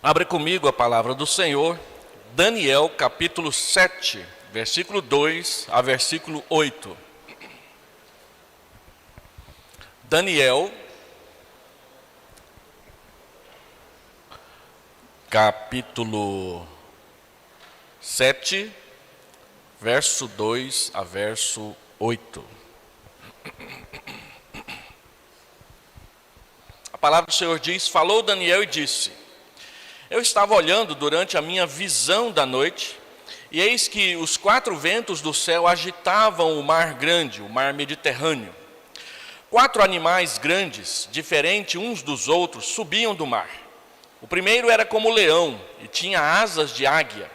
Abre comigo a palavra do Senhor, Daniel capítulo 7, versículo 2 a versículo 8. Daniel, capítulo 7, verso 2 a verso 8. A palavra do Senhor diz: falou Daniel e disse: eu estava olhando durante a minha visão da noite, e eis que os quatro ventos do céu agitavam o mar grande, o mar Mediterrâneo. Quatro animais grandes, diferentes uns dos outros, subiam do mar. O primeiro era como leão e tinha asas de águia.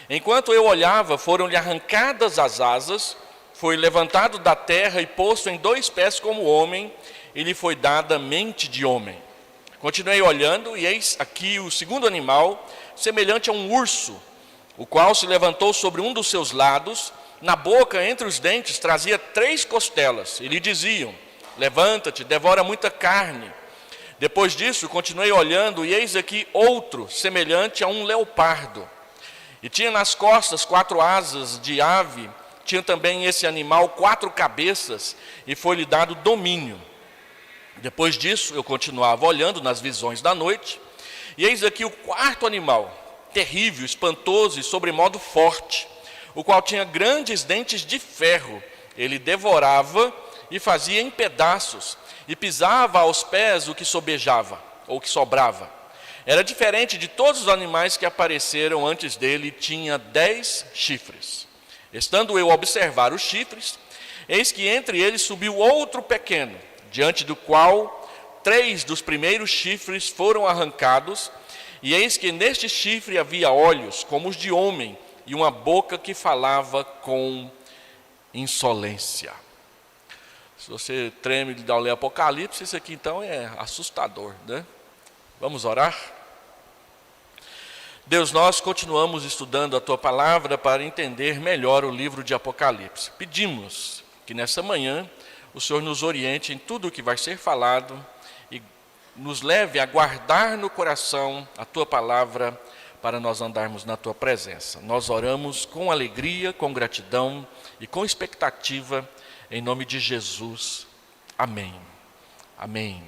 Enquanto eu olhava, foram-lhe arrancadas as asas, foi levantado da terra e posto em 2 pés como homem, e lhe foi dada mente de homem. Continuei olhando, e eis aqui o segundo animal, semelhante a um urso, o qual se levantou sobre um dos seus lados, na boca, entre os dentes, trazia 3 costelas, e lhe diziam: levanta-te, devora muita carne. Depois disso, continuei olhando, e eis aqui outro, semelhante a um leopardo. E tinha nas costas 4 asas de ave, tinha também esse animal 4 cabeças, e foi-lhe dado domínio. Depois disso, eu continuava olhando nas visões da noite, e eis aqui o quarto animal, terrível, espantoso e sobremodo forte, o qual tinha grandes dentes de ferro. Ele devorava e fazia em pedaços, e pisava aos pés o que sobejava, ou que sobrava. Era diferente de todos os animais que apareceram antes dele, tinha 10 chifres. Estando eu a observar os chifres, eis que entre eles subiu outro pequeno, diante do qual 3 dos primeiros chifres foram arrancados, e eis que neste chifre havia olhos como os de homem, e uma boca que falava com insolência. Se você treme de ler Apocalipse, isso aqui então é assustador, né? Vamos orar? Deus, nós continuamos estudando a Tua Palavra para entender melhor o livro de Apocalipse. Pedimos que nessa manhã o Senhor nos oriente em tudo o que vai ser falado e nos leve a guardar no coração a Tua Palavra para nós andarmos na Tua presença. Nós oramos com alegria, com gratidão e com expectativa, em nome de Jesus. Amém. Amém.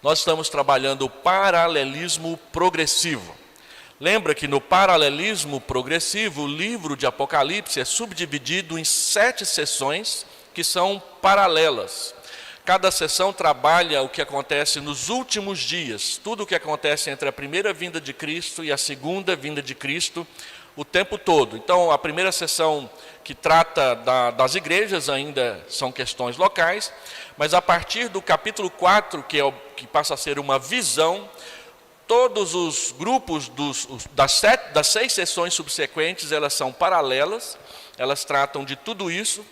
Nós estamos trabalhando o paralelismo progressivo. Lembra que no paralelismo progressivo, o livro de Apocalipse é subdividido em 7 sessões que são paralelas. Cada sessão trabalha o que acontece nos últimos dias, tudo o que acontece entre a primeira vinda de Cristo e a segunda vinda de Cristo, o tempo todo. Então, a primeira sessão que trata das igrejas ainda são questões locais, mas a partir do capítulo 4, que passa a ser uma visão, todos os grupos das 6 sessões subsequentes, elas são paralelas, elas tratam de tudo isso.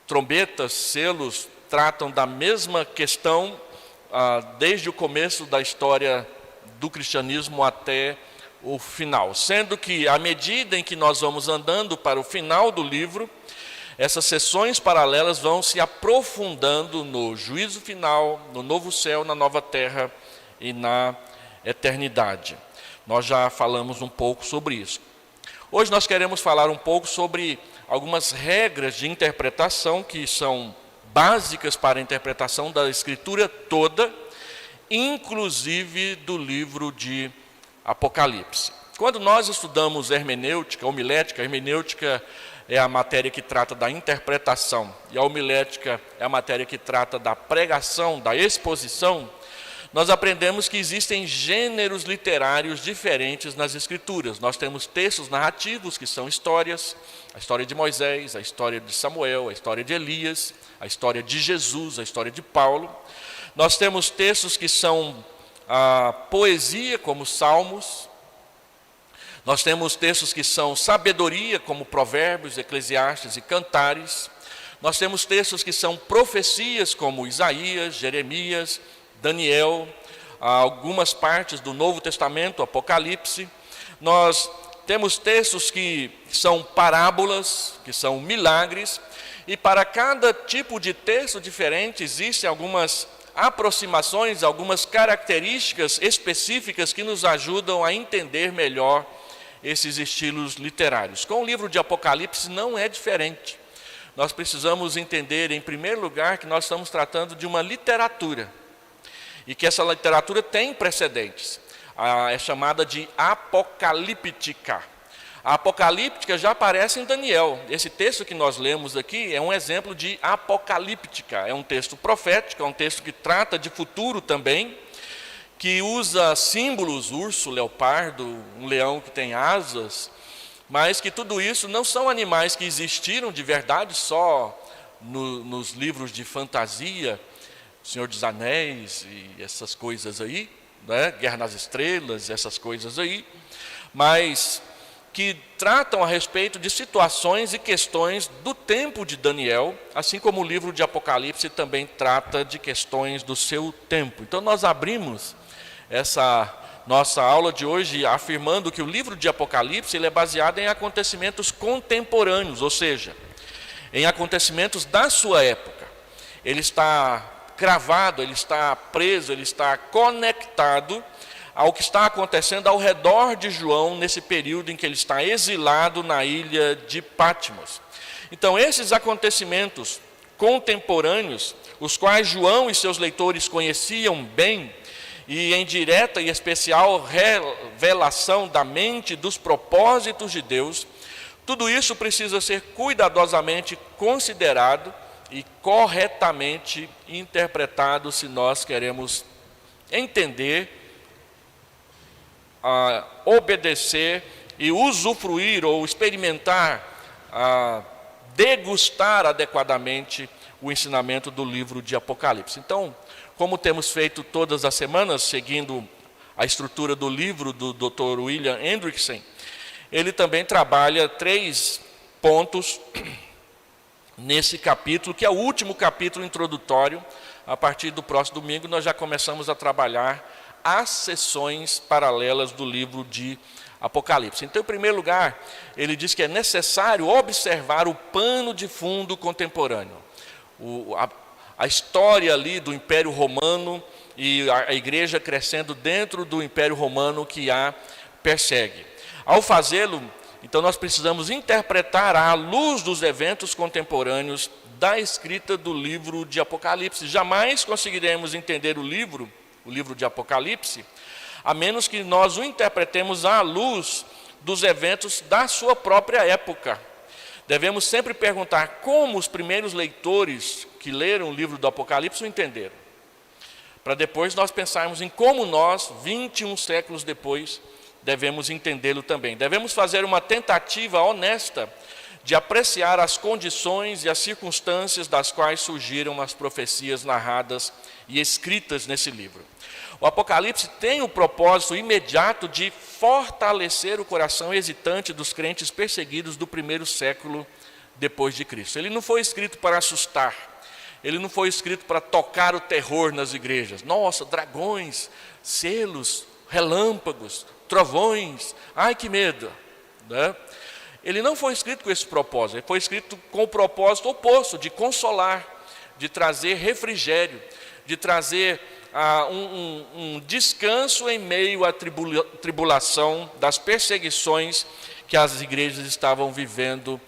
Trombetas, selos, tratam da mesma questão desde o começo da história do cristianismo até o final. Sendo que, à medida em que nós vamos andando para o final do livro, essas sessões paralelas vão se aprofundando no juízo final, no novo céu, na nova terra e na eternidade. Nós já falamos um pouco sobre isso. Hoje nós queremos falar um pouco sobre algumas regras de interpretação que são básicas para a interpretação da Escritura toda, inclusive do livro de Apocalipse. Quando nós estudamos hermenêutica, homilética, hermenêutica é a matéria que trata da interpretação, e a homilética é a matéria que trata da pregação, da exposição, nós aprendemos que existem gêneros literários diferentes nas Escrituras. Nós temos textos narrativos, que são histórias, a história de Moisés, a história de Samuel, a história de Elias, a história de Jesus, a história de Paulo. Nós temos textos que são a poesia, como Salmos. Nós temos textos que são sabedoria, como Provérbios, Eclesiastes e Cantares. Nós temos textos que são profecias, como Isaías, Jeremias, Daniel, algumas partes do Novo Testamento, Apocalipse. Nós temos textos que são parábolas, que são milagres. E para cada tipo de texto diferente, existem algumas aproximações, algumas características específicas que nos ajudam a entender melhor esses estilos literários. Com o livro de Apocalipse não é diferente. Nós precisamos entender, em primeiro lugar, que nós estamos tratando de uma literatura. E que essa literatura tem precedentes. É chamada de apocalíptica. A apocalíptica já aparece em Daniel. Esse texto que nós lemos aqui é um exemplo de apocalíptica. É um texto profético, é um texto que trata de futuro também, que usa símbolos, urso, leopardo, um leão que tem asas, mas que tudo isso não são animais que existiram de verdade só nos livros de fantasia, Senhor dos Anéis e essas coisas aí, né? Guerra nas Estrelas, essas coisas aí, mas que tratam a respeito de situações e questões do tempo de Daniel, assim como o livro de Apocalipse também trata de questões do seu tempo. Então nós abrimos essa nossa aula de hoje afirmando que o livro de Apocalipse ele é baseado em acontecimentos contemporâneos, ou seja, em acontecimentos da sua época. Ele está cravado, ele está preso, ele está conectado ao que está acontecendo ao redor de João nesse período em que ele está exilado na ilha de Patmos. Então, esses acontecimentos contemporâneos, os quais João e seus leitores conheciam bem, e em direta e especial revelação da mente dos propósitos de Deus, tudo isso precisa ser cuidadosamente considerado e corretamente interpretado se nós queremos entender, obedecer e usufruir ou experimentar, degustar adequadamente o ensinamento do livro de Apocalipse. Então, como temos feito todas as semanas, seguindo a estrutura do livro do Dr. William Hendrickson, ele também trabalha 3 pontos nesse capítulo, que é o último capítulo introdutório. A partir do próximo domingo nós já começamos a trabalhar as sessões paralelas do livro de Apocalipse. Então, em primeiro lugar, ele diz que é necessário observar o pano de fundo contemporâneo. A história ali do Império Romano e a igreja crescendo dentro do Império Romano que a persegue. Ao fazê-lo, então nós precisamos interpretar à luz dos eventos contemporâneos da escrita do livro de Apocalipse. Jamais conseguiremos entender o livro de Apocalipse, a menos que nós o interpretemos à luz dos eventos da sua própria época. Devemos sempre perguntar como os primeiros leitores que leram o livro do Apocalipse o entenderam, para depois nós pensarmos em como nós, 21 séculos depois, devemos entendê-lo também. Devemos fazer uma tentativa honesta de apreciar as condições e as circunstâncias das quais surgiram as profecias narradas e escritas nesse livro. O Apocalipse tem o propósito imediato de fortalecer o coração hesitante dos crentes perseguidos do primeiro século depois de Cristo. Ele não foi escrito para assustar, ele não foi escrito para tocar o terror nas igrejas. Nossa, dragões, selos, relâmpagos, trovões, ai que medo, né? Ele não foi escrito com esse propósito, ele foi escrito com o propósito oposto, de consolar, de trazer refrigério, de trazer um descanso em meio à tribulação das perseguições que as igrejas estavam vivendo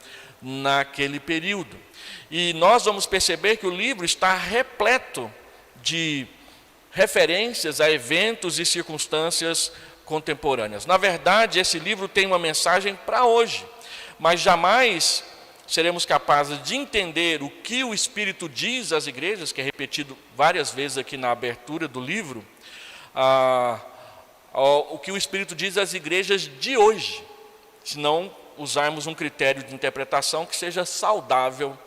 naquele período. E nós vamos perceber que o livro está repleto de referências a eventos e circunstâncias contemporâneas. Na verdade, esse livro tem uma mensagem para hoje, mas jamais seremos capazes de entender o que o Espírito diz às igrejas, que é repetido várias vezes aqui na abertura do livro, o que o Espírito diz às igrejas de hoje, se não usarmos um critério de interpretação que seja saudável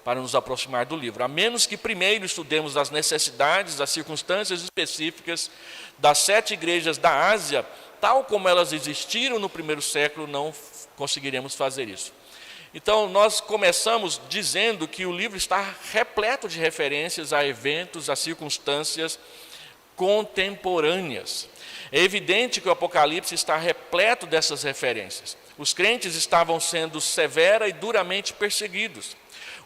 para nos aproximar do livro. A menos que primeiro estudemos as necessidades, as circunstâncias específicas das 7 igrejas da Ásia, tal como elas existiram no primeiro século, não conseguiremos fazer isso. Então, nós começamos dizendo que o livro está repleto de referências a eventos, a circunstâncias contemporâneas. É evidente que o Apocalipse está repleto dessas referências. Os crentes estavam sendo severa e duramente perseguidos.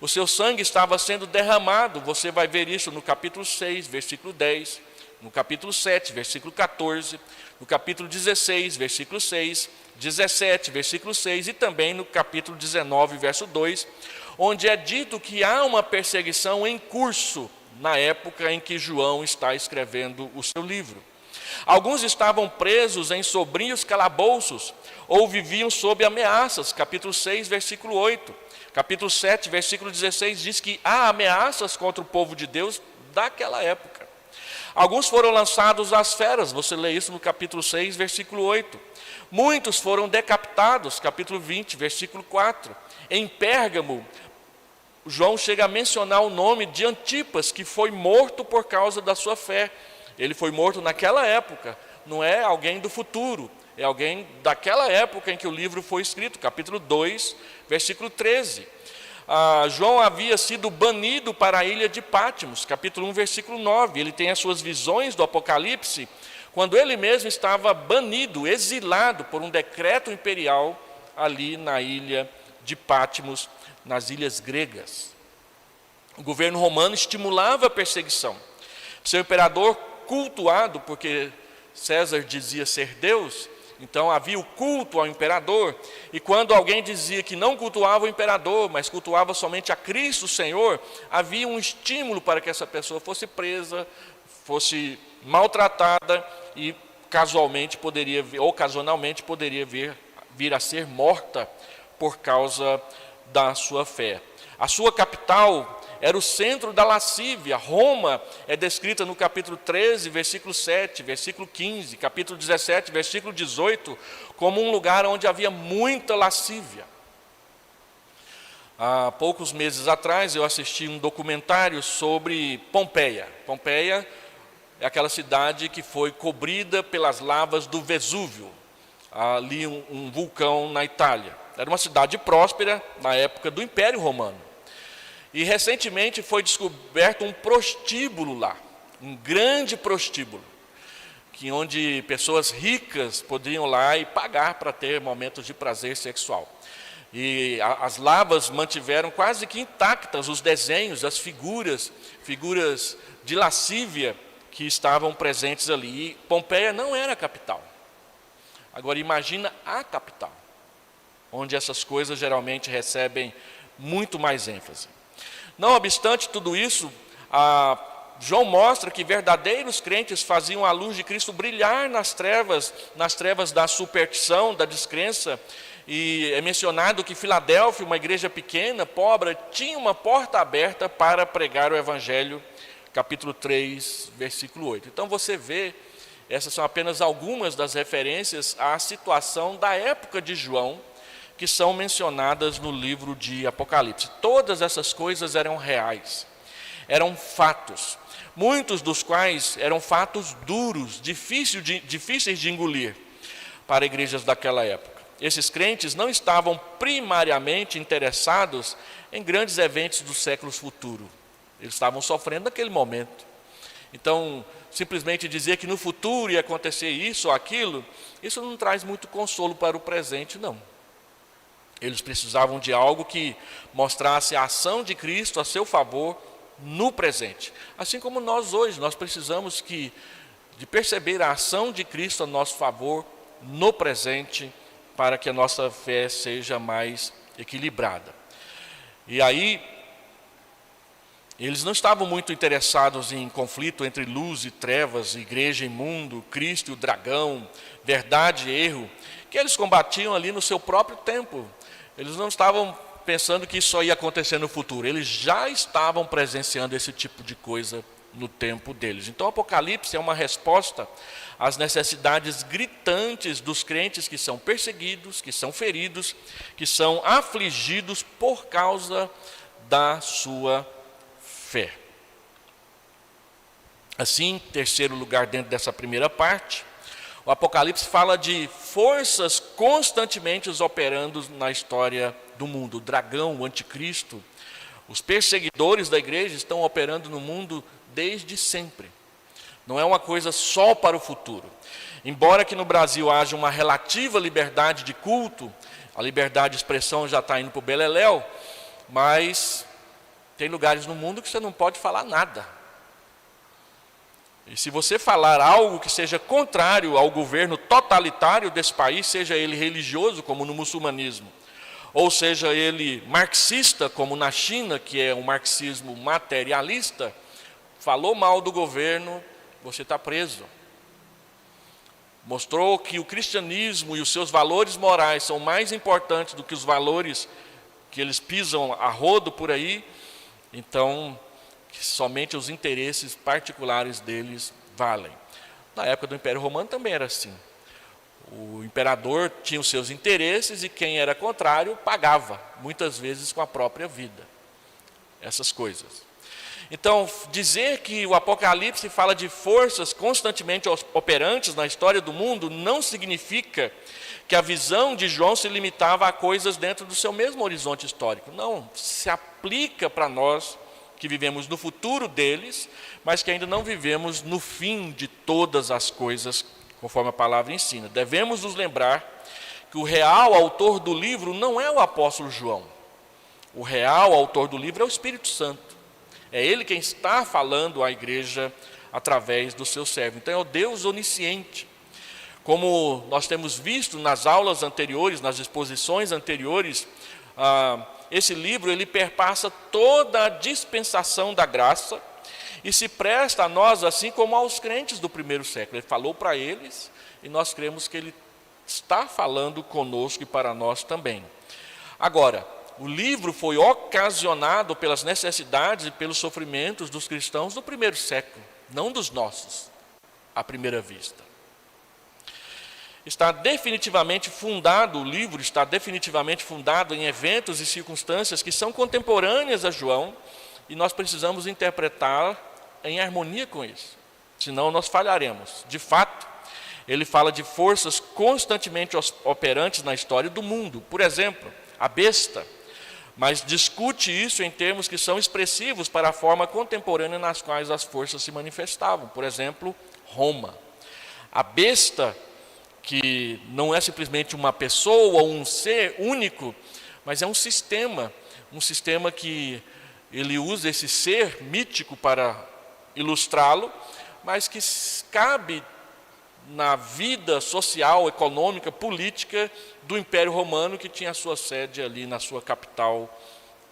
O seu sangue estava sendo derramado. Você vai ver isso no capítulo 6, versículo 10, no capítulo 7, versículo 14, no capítulo 16, versículo 6, 17, versículo 6 e também no capítulo 19, verso 2, onde é dito que há uma perseguição em curso na época em que João está escrevendo o seu livro. Alguns estavam presos em sombrios calabouços ou viviam sob ameaças. Capítulo 6, versículo 8. Capítulo 7, versículo 16 diz que há ameaças contra o povo de Deus daquela época. Alguns foram lançados às feras, você lê isso no capítulo 6, versículo 8. Muitos foram decapitados, capítulo 20, versículo 4. Em Pérgamo, João chega a mencionar o nome de Antipas, que foi morto por causa da sua fé. Ele foi morto naquela época, não é alguém do futuro, é alguém daquela época em que o livro foi escrito, capítulo 2, versículo 13. João havia sido banido para a ilha de Patmos, capítulo 1, versículo 9. Ele tem as suas visões do Apocalipse, quando ele mesmo estava banido, exilado por um decreto imperial ali na ilha de Patmos, nas ilhas gregas. O governo romano estimulava a perseguição. Seu imperador cultuado, porque César dizia ser Deus, então havia o culto ao imperador, e quando alguém dizia que não cultuava o imperador, mas cultuava somente a Cristo, o Senhor, havia um estímulo para que essa pessoa fosse presa, fosse maltratada e ocasionalmente poderia vir a ser morta por causa da sua fé. A sua capital era o centro da lascívia. Roma é descrita no capítulo 13, versículo 7, versículo 15, capítulo 17, versículo 18, como um lugar onde havia muita lascívia. Há poucos meses atrás eu assisti um documentário sobre Pompeia. Pompeia é aquela cidade que foi cobrida pelas lavas do Vesúvio, ali um vulcão na Itália. Era uma cidade próspera na época do Império Romano. E recentemente foi descoberto um prostíbulo lá, um grande prostíbulo, onde pessoas ricas podiam ir lá e pagar para ter momentos de prazer sexual. E as lavas mantiveram quase que intactas os desenhos, as figuras de lascívia que estavam presentes ali. E Pompeia não era a capital. Agora imagina a capital, onde essas coisas geralmente recebem muito mais ênfase. Não obstante tudo isso, João mostra que verdadeiros crentes faziam a luz de Cristo brilhar nas trevas da superstição, da descrença. E é mencionado que Filadélfia, uma igreja pequena, pobre, tinha uma porta aberta para pregar o Evangelho, capítulo 3, versículo 8. Então você vê, essas são apenas algumas das referências à situação da época de João, que são mencionadas no livro de Apocalipse. Todas essas coisas eram reais, eram fatos, muitos dos quais eram fatos duros, difíceis de engolir para igrejas daquela época. Esses crentes não estavam primariamente interessados em grandes eventos dos séculos futuros, eles estavam sofrendo naquele momento. Então, simplesmente dizer que no futuro ia acontecer isso ou aquilo, isso não traz muito consolo para o presente, não. Eles precisavam de algo que mostrasse a ação de Cristo a seu favor no presente. Assim como nós hoje, nós precisamos de perceber a ação de Cristo a nosso favor no presente, para que a nossa fé seja mais equilibrada. E aí, eles não estavam muito interessados em conflito entre luz e trevas, igreja e mundo, Cristo e o dragão, verdade e erro, que eles combatiam ali no seu próprio tempo. Eles não estavam pensando que isso só ia acontecer no futuro, eles já estavam presenciando esse tipo de coisa no tempo deles. Então o Apocalipse é uma resposta às necessidades gritantes dos crentes que são perseguidos, que são feridos, que são afligidos por causa da sua fé. Assim, em terceiro lugar dentro dessa primeira parte, o Apocalipse fala de forças constantemente operando na história do mundo. O dragão, o anticristo, os perseguidores da igreja estão operando no mundo desde sempre. Não é uma coisa só para o futuro. Embora que no Brasil haja uma relativa liberdade de culto, a liberdade de expressão já está indo para o beleléu, mas Tem lugares no mundo que você não pode falar nada. E se você falar algo que seja contrário ao governo totalitário desse país, seja ele religioso, como no muçulmanismo, ou seja ele marxista, como na China, que é um marxismo materialista, falou mal do governo, você está preso. Mostrou que o cristianismo e os seus valores morais são mais importantes do que os valores que eles pisam a rodo por aí, então que somente os interesses particulares deles valem. Na época do Império Romano também era assim. O imperador tinha os seus interesses e quem era contrário pagava, muitas vezes com a própria vida. Essas coisas. Então, dizer que o Apocalipse fala de forças constantemente operantes na história do mundo não significa que a visão de João se limitava a coisas dentro do seu mesmo horizonte histórico. Não, se aplica para nós que vivemos no futuro deles, mas que ainda não vivemos no fim de todas as coisas, conforme a palavra ensina. Devemos nos lembrar que o real autor do livro não é o apóstolo João. O real autor do livro é o Espírito Santo. É ele quem está falando à igreja através do seu servo. Então é o Deus onisciente. Como nós temos visto nas aulas anteriores, nas exposições anteriores, esse livro ele perpassa toda a dispensação da graça e se presta a nós assim como aos crentes do primeiro século. Ele falou para eles e nós cremos que ele está falando conosco e para nós também. Agora, o livro foi ocasionado pelas necessidades e pelos sofrimentos dos cristãos do primeiro século, não dos nossos, à primeira vista. Está definitivamente fundado, o livro está definitivamente fundado em eventos e circunstâncias que são contemporâneas a João e nós precisamos interpretar em harmonia com isso, senão nós falharemos. De fato, ele fala de forças constantemente operantes na história do mundo. Por exemplo, a besta, mas discute isso em termos que são expressivos para a forma contemporânea nas quais as forças se manifestavam. Por exemplo, Roma. A besta, que não é simplesmente uma pessoa ou um ser único, mas é um sistema que ele usa esse ser mítico para ilustrá-lo, mas que cabe na vida social, econômica, política do Império Romano, que tinha a sua sede ali na sua capital,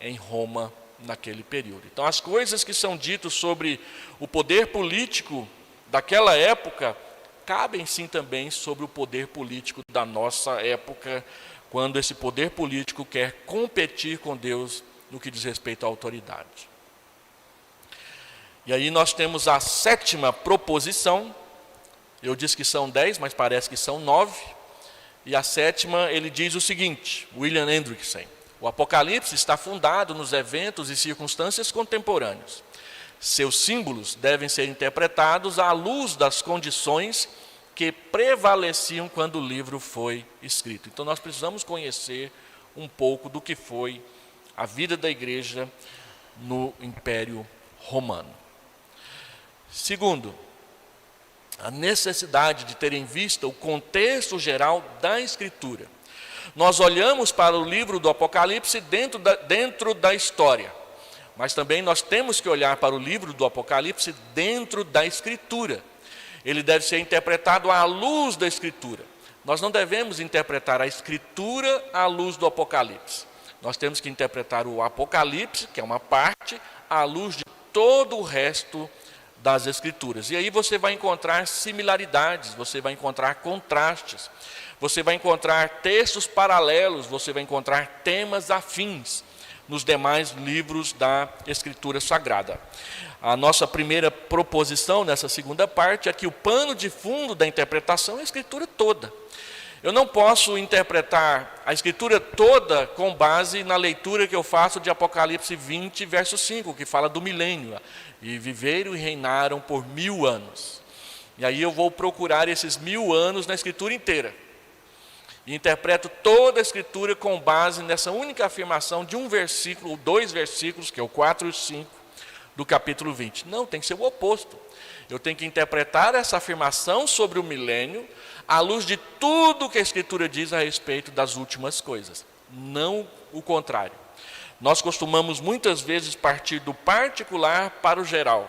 em Roma, naquele período. Então, as coisas que são ditas sobre o poder político daquela época, cabem sim também sobre o poder político da nossa época, quando esse poder político quer competir com Deus no que diz respeito à autoridade. E aí nós temos a sétima proposição. Eu disse que são 10, mas parece que são 9. E a sétima, ele diz o seguinte, William Hendrickson: o Apocalipse está fundado nos eventos e circunstâncias contemporâneos. Seus símbolos devem ser interpretados à luz das condições que prevaleciam quando o livro foi escrito. Então nós precisamos conhecer um pouco do que foi a vida da igreja no Império Romano. Segundo, a necessidade de ter em vista o contexto geral da Escritura. Nós olhamos para o livro do Apocalipse dentro da história, mas também nós temos que olhar para o livro do Apocalipse dentro da Escritura. Ele deve ser interpretado à luz da Escritura. Nós não devemos interpretar a Escritura à luz do Apocalipse. Nós temos que interpretar o Apocalipse, que é uma parte, à luz de todo o resto das Escrituras. E aí você vai encontrar similaridades, você vai encontrar contrastes, você vai encontrar textos paralelos, você vai encontrar temas afins nos demais livros da Escritura Sagrada. A nossa primeira proposição nessa segunda parte é que o pano de fundo da interpretação é a Escritura toda. Eu não posso interpretar a Escritura toda com base na leitura que eu faço de Apocalipse 20, verso 5, que fala do milênio. E viveram e reinaram por 1000 anos. E aí eu vou procurar esses 1000 anos na Escritura inteira. E interpreto toda a Escritura com base nessa única afirmação de um versículo, ou 2 versículos, que é o 4 e o 5, do capítulo 20. Não, tem que ser o oposto. Eu tenho que interpretar essa afirmação sobre o milênio à luz de tudo que a Escritura diz a respeito das últimas coisas. Não o contrário. Nós costumamos muitas vezes partir do particular para o geral,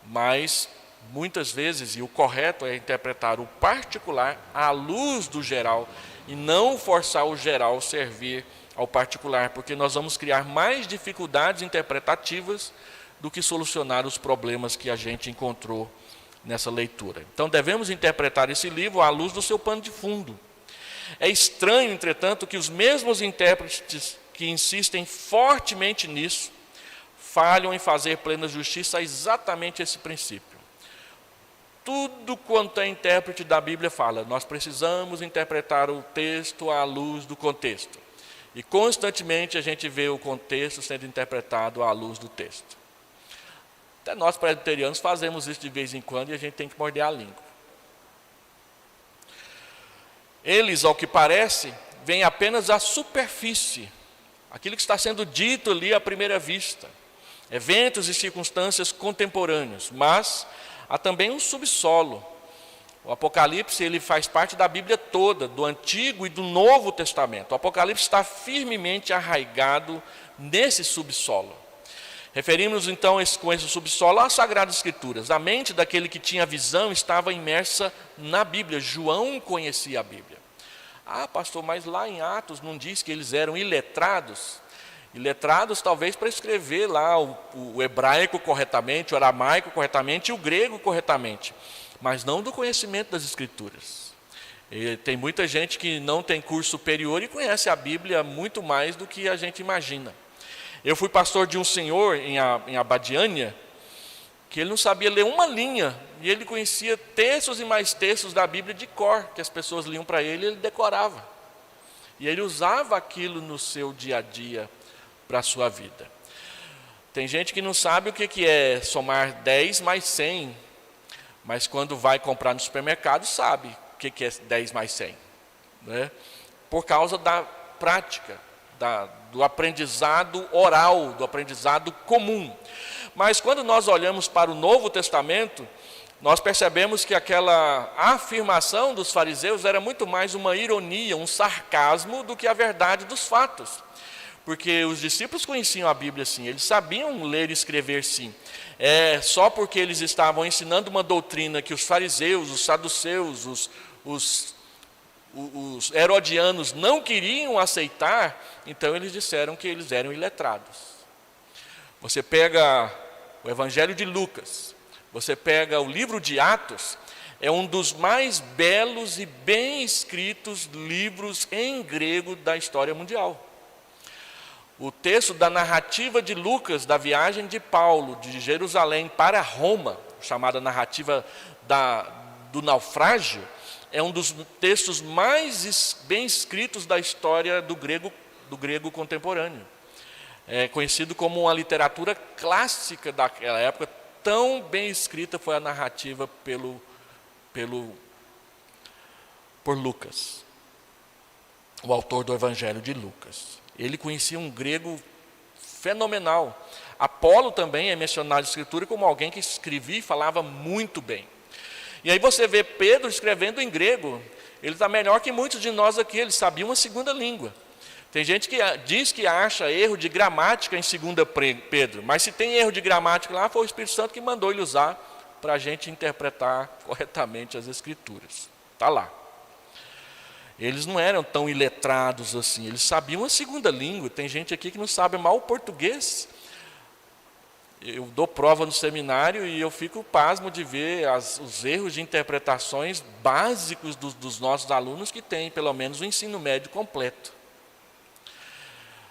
mas muitas vezes, e o correto é interpretar o particular à luz do geral e não forçar o geral a servir ao particular, porque nós vamos criar mais dificuldades interpretativas do que solucionar os problemas que a gente encontrou nessa leitura. Então devemos interpretar esse livro à luz do seu pano de fundo. É estranho, entretanto, que os mesmos intérpretes que insistem fortemente nisso falham em fazer plena justiça a exatamente esse princípio. Tudo quanto é intérprete da Bíblia fala, nós precisamos interpretar o texto à luz do contexto. E constantemente a gente vê o contexto sendo interpretado à luz do texto. Até nós presbiterianos fazemos isso de vez em quando e a gente tem que morder a língua. Eles, ao que parece, veem apenas a superfície, aquilo que está sendo dito ali à primeira vista, eventos e circunstâncias contemporâneos, mas há também um subsolo. O Apocalipse ele faz parte da Bíblia toda, do Antigo e do Novo Testamento. O Apocalipse está firmemente arraigado nesse subsolo. Referimos-nos então com esse subsolo às Sagradas Escrituras. A mente daquele que tinha visão estava imersa na Bíblia. João conhecia a Bíblia. Ah, pastor, mas lá em Atos não diz que eles eram iletrados? Iletrados talvez para escrever lá o hebraico corretamente, o aramaico corretamente e o grego corretamente, mas não do conhecimento das Escrituras. E tem muita gente que não tem curso superior e conhece a Bíblia muito mais do que a gente imagina. Eu fui pastor de um senhor em Abadiânia, que ele não sabia ler uma linha, e ele conhecia textos e mais textos da Bíblia de cor, que as pessoas liam para ele e ele decorava. E ele usava aquilo no seu dia a dia para a sua vida. Tem gente que não sabe o que é somar 10 mais 100, mas quando vai comprar no supermercado sabe o que é 10 mais 100. Né? Por causa da prática, do aprendizado oral, do aprendizado comum. Mas quando nós olhamos para o Novo Testamento, nós percebemos que aquela afirmação dos fariseus era muito mais uma ironia, um sarcasmo do que a verdade dos fatos. Porque os discípulos conheciam a Bíblia sim, eles sabiam ler e escrever sim. Só porque eles estavam ensinando uma doutrina que os fariseus, os saduceus, os herodianos não queriam aceitar, então eles disseram que eles eram iletrados. Você pega o Evangelho de Lucas, você pega o livro de Atos, é um dos mais belos e bem escritos livros em grego da história mundial. O texto da narrativa de Lucas, da viagem de Paulo, de Jerusalém para Roma, chamada narrativa do naufrágio, é um dos textos mais bem escritos da história do grego contemporâneo. É conhecido como uma literatura clássica daquela época, tão bem escrita foi a narrativa por Lucas, o autor do Evangelho de Lucas. Ele conhecia um grego fenomenal. Apolo também é mencionado na Escritura como alguém que escrevia e falava muito bem. E aí você vê Pedro escrevendo em grego, ele está melhor que muitos de nós aqui, ele sabia uma segunda língua. Tem gente que diz que acha erro de gramática em 2 Pedro, mas se tem erro de gramática lá, foi o Espírito Santo que mandou ele usar para a gente interpretar corretamente as Escrituras. Está lá. Eles não eram tão iletrados assim, eles sabiam a segunda língua. Tem gente aqui que não sabe mal o português. Eu dou prova no seminário e eu fico pasmo de ver os erros de interpretações básicos dos nossos alunos que têm pelo menos o ensino médio completo.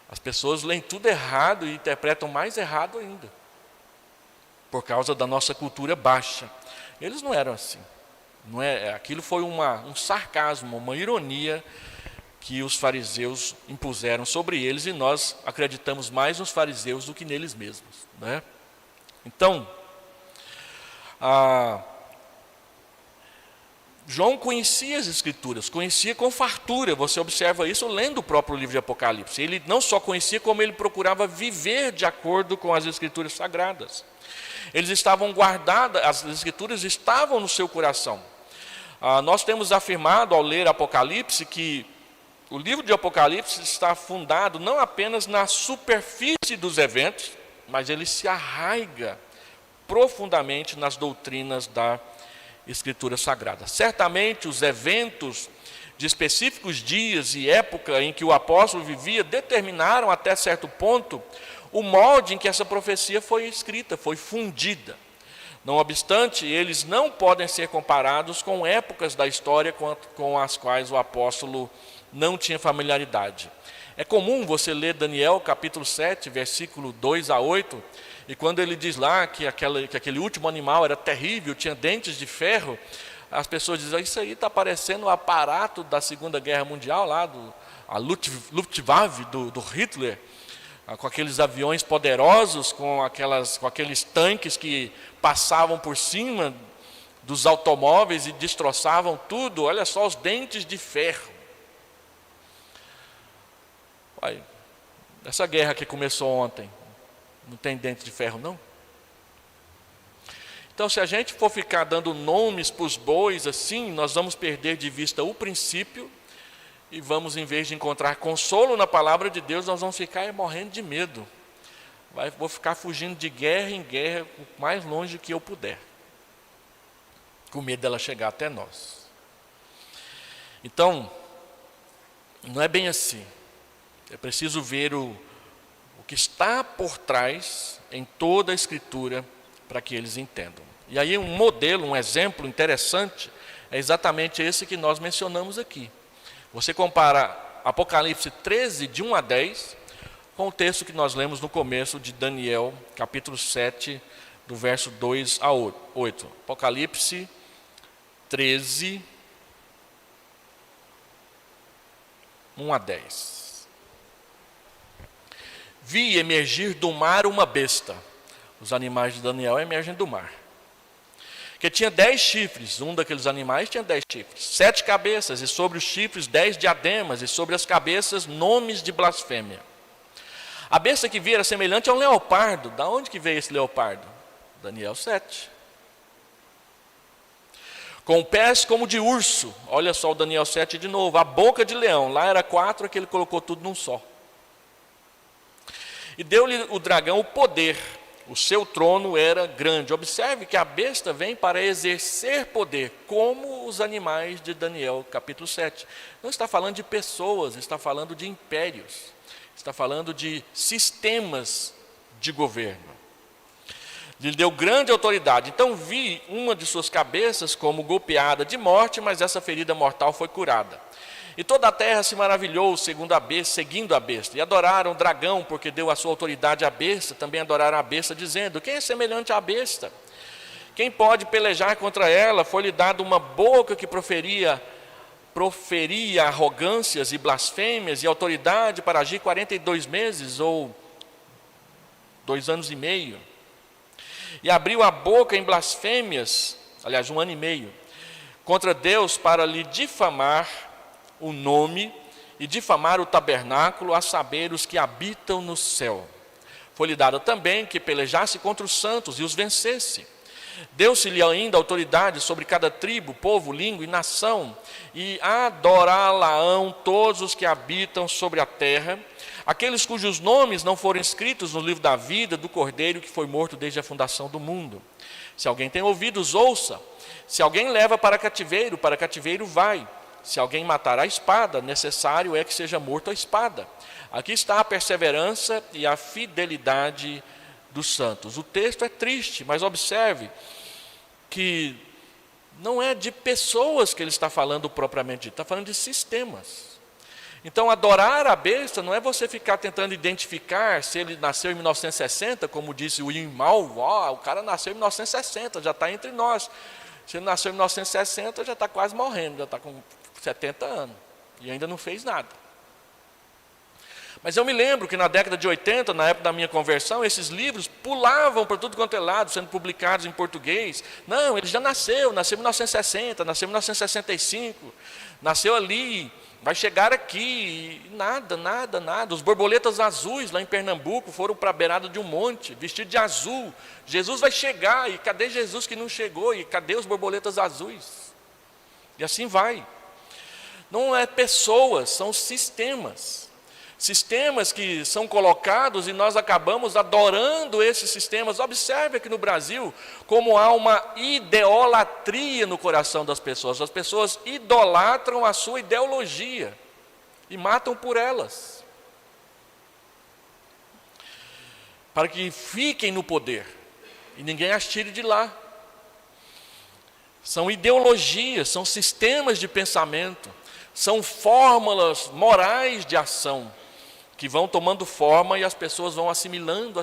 As pessoas leem tudo errado e interpretam mais errado ainda, por causa da nossa cultura baixa. Eles não eram assim. Aquilo foi um sarcasmo, uma ironia que os fariseus impuseram sobre eles, e nós acreditamos mais nos fariseus do que neles mesmos, né? Então, João conhecia as Escrituras, conhecia com fartura. Você observa isso lendo o próprio livro de Apocalipse. Ele não só conhecia, como ele procurava viver de acordo com as Escrituras sagradas. Eles estavam guardadas, as Escrituras estavam no seu coração. Nós temos afirmado ao ler Apocalipse que o livro de Apocalipse está fundado não apenas na superfície dos eventos, mas ele se arraiga profundamente nas doutrinas da Escritura Sagrada. Certamente os eventos de específicos dias e época em que o apóstolo vivia determinaram até certo ponto o molde em que essa profecia foi escrita, foi fundida. Não obstante, eles não podem ser comparados com épocas da história com as quais o apóstolo não tinha familiaridade. É comum você ler Daniel capítulo 7, versículo 2 a 8, e quando ele diz lá que aquele último animal era terrível, tinha dentes de ferro, as pessoas dizem, isso aí está parecendo o aparato da Segunda Guerra Mundial, lá a Luftwaffe do Hitler, com aqueles aviões poderosos, com aqueles tanques que passavam por cima dos automóveis e destroçavam tudo. Olha só os dentes de ferro. Uai, essa guerra que começou ontem, não tem dente de ferro não? Então, se a gente for ficar dando nomes para os bois assim, nós vamos perder de vista o princípio e vamos, em vez de encontrar consolo na palavra de Deus, nós vamos ficar morrendo de medo. Vou ficar fugindo de guerra em guerra, o mais longe que eu puder, com medo dela chegar até nós. Então, não é bem assim. É preciso ver o que está por trás em toda a Escritura para que eles entendam. E aí um modelo, um exemplo interessante é exatamente esse que nós mencionamos aqui. Você compara Apocalipse 13, de 1 a 10, com o texto que nós lemos no começo de Daniel, capítulo 7, do verso 2 a 8. Apocalipse 13, 1 a 10. Vi emergir do mar uma besta. Os animais de Daniel emergem do mar. Que tinha 10 chifres, um daqueles animais tinha 10 chifres, 7 cabeças, e sobre os chifres 10 diademas, e sobre as cabeças nomes de blasfêmia. A besta que vi era semelhante a um leopardo. Da onde que veio esse leopardo? Daniel 7. Com pés como de urso, olha só o Daniel 7 de novo, a boca de leão, lá era 4, aqui ele colocou tudo num só. E deu-lhe o dragão o poder. O seu trono era grande. Observe que a besta vem para exercer poder, como os animais de Daniel, capítulo 7. Não está falando de pessoas, está falando de impérios, está falando de sistemas de governo. Lhe deu grande autoridade. Então vi uma de suas cabeças como golpeada de morte, mas essa ferida mortal foi curada. E toda a terra se maravilhou seguindo a besta, e adoraram o dragão, porque deu a sua autoridade à besta, também adoraram a besta, dizendo, quem é semelhante à besta? Quem pode pelejar contra ela? Foi-lhe dado uma boca que proferia arrogâncias e blasfêmias, e autoridade para agir 42 meses, ou 2 anos e meio. E abriu a boca em blasfêmias, aliás, 1 ano e meio, contra Deus para lhe difamar o nome e difamar o tabernáculo, a saber, os que habitam no céu. Foi-lhe dado também que pelejasse contra os santos e os vencesse. Deu-se-lhe ainda autoridade sobre cada tribo, povo, língua e nação, e adorá-la-ão todos os que habitam sobre a terra, aqueles cujos nomes não foram escritos no livro da vida do Cordeiro que foi morto desde a fundação do mundo. Se alguém tem ouvidos, ouça. Se alguém leva para cativeiro vai. Se alguém matar a espada, necessário é que seja morto a espada. Aqui está a perseverança e a fidelidade dos santos. O texto é triste, mas observe que não é de pessoas que ele está falando propriamente dito, está falando de sistemas. Então, adorar a besta não é você ficar tentando identificar se ele nasceu em 1960, como disse o Imal, o cara nasceu em 1960, já está entre nós. Se ele nasceu em 1960, já está quase morrendo, já está com 70 anos, e ainda não fez nada. Mas eu me lembro que na década de 80, na época da minha conversão, esses livros pulavam para tudo quanto é lado, sendo publicados em português. Não, ele já nasceu em 1960, nasceu em 1965, nasceu ali, vai chegar aqui, e nada. Os borboletas azuis lá em Pernambuco foram para a beirada de um monte, vestido de azul. Jesus vai chegar, e cadê Jesus que não chegou? E cadê os borboletas azuis? E assim vai. Não é pessoas, são sistemas. Sistemas que são colocados e nós acabamos adorando esses sistemas. Observe aqui no Brasil como há uma idolatria no coração das pessoas. As pessoas idolatram a sua ideologia e matam por elas, para que fiquem no poder e ninguém as tire de lá. São ideologias, são sistemas de pensamento, são fórmulas morais de ação que vão tomando forma e as pessoas vão assimilando.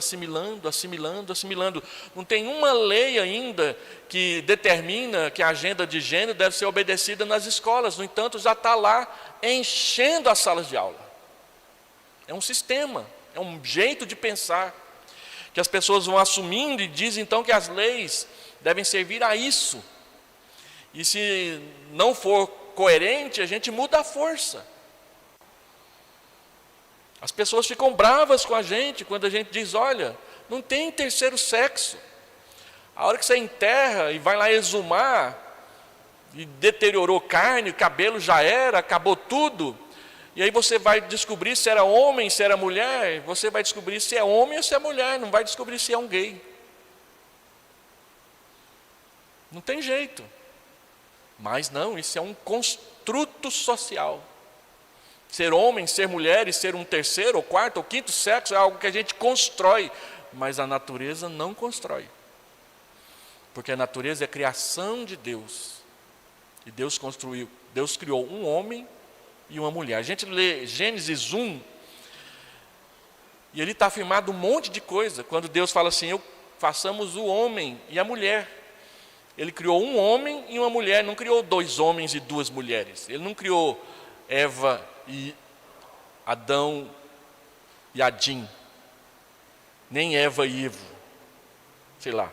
Não tem uma lei ainda que determina que a agenda de gênero deve ser obedecida nas escolas. No entanto, já está lá enchendo as salas de aula. É um sistema, é um jeito de pensar que as pessoas vão assumindo e dizem então que as leis devem servir a isso. E se não for coerente, a gente muda a força. As pessoas ficam bravas com a gente quando a gente diz, olha, não tem terceiro sexo. A hora que você enterra e vai lá exumar, e deteriorou carne, o cabelo já era, acabou tudo, e aí você vai descobrir se era homem, se era mulher, você vai descobrir se é homem ou se é mulher, não vai descobrir se é um gay. Não tem jeito. Mas não, isso é um construto social. Ser homem, ser mulher e ser um terceiro, ou quarto, ou quinto sexo é algo que a gente constrói, mas a natureza não constrói. Porque a natureza é criação de Deus. E Deus criou um homem e uma mulher. A gente lê Gênesis 1, e ali está afirmado um monte de coisa. Quando Deus fala assim, façamos o homem e a mulher. Ele criou um homem e uma mulher, não criou 2 homens e 2 mulheres. Ele não criou Eva e Adão e Adim, nem Eva e Ivo, sei lá.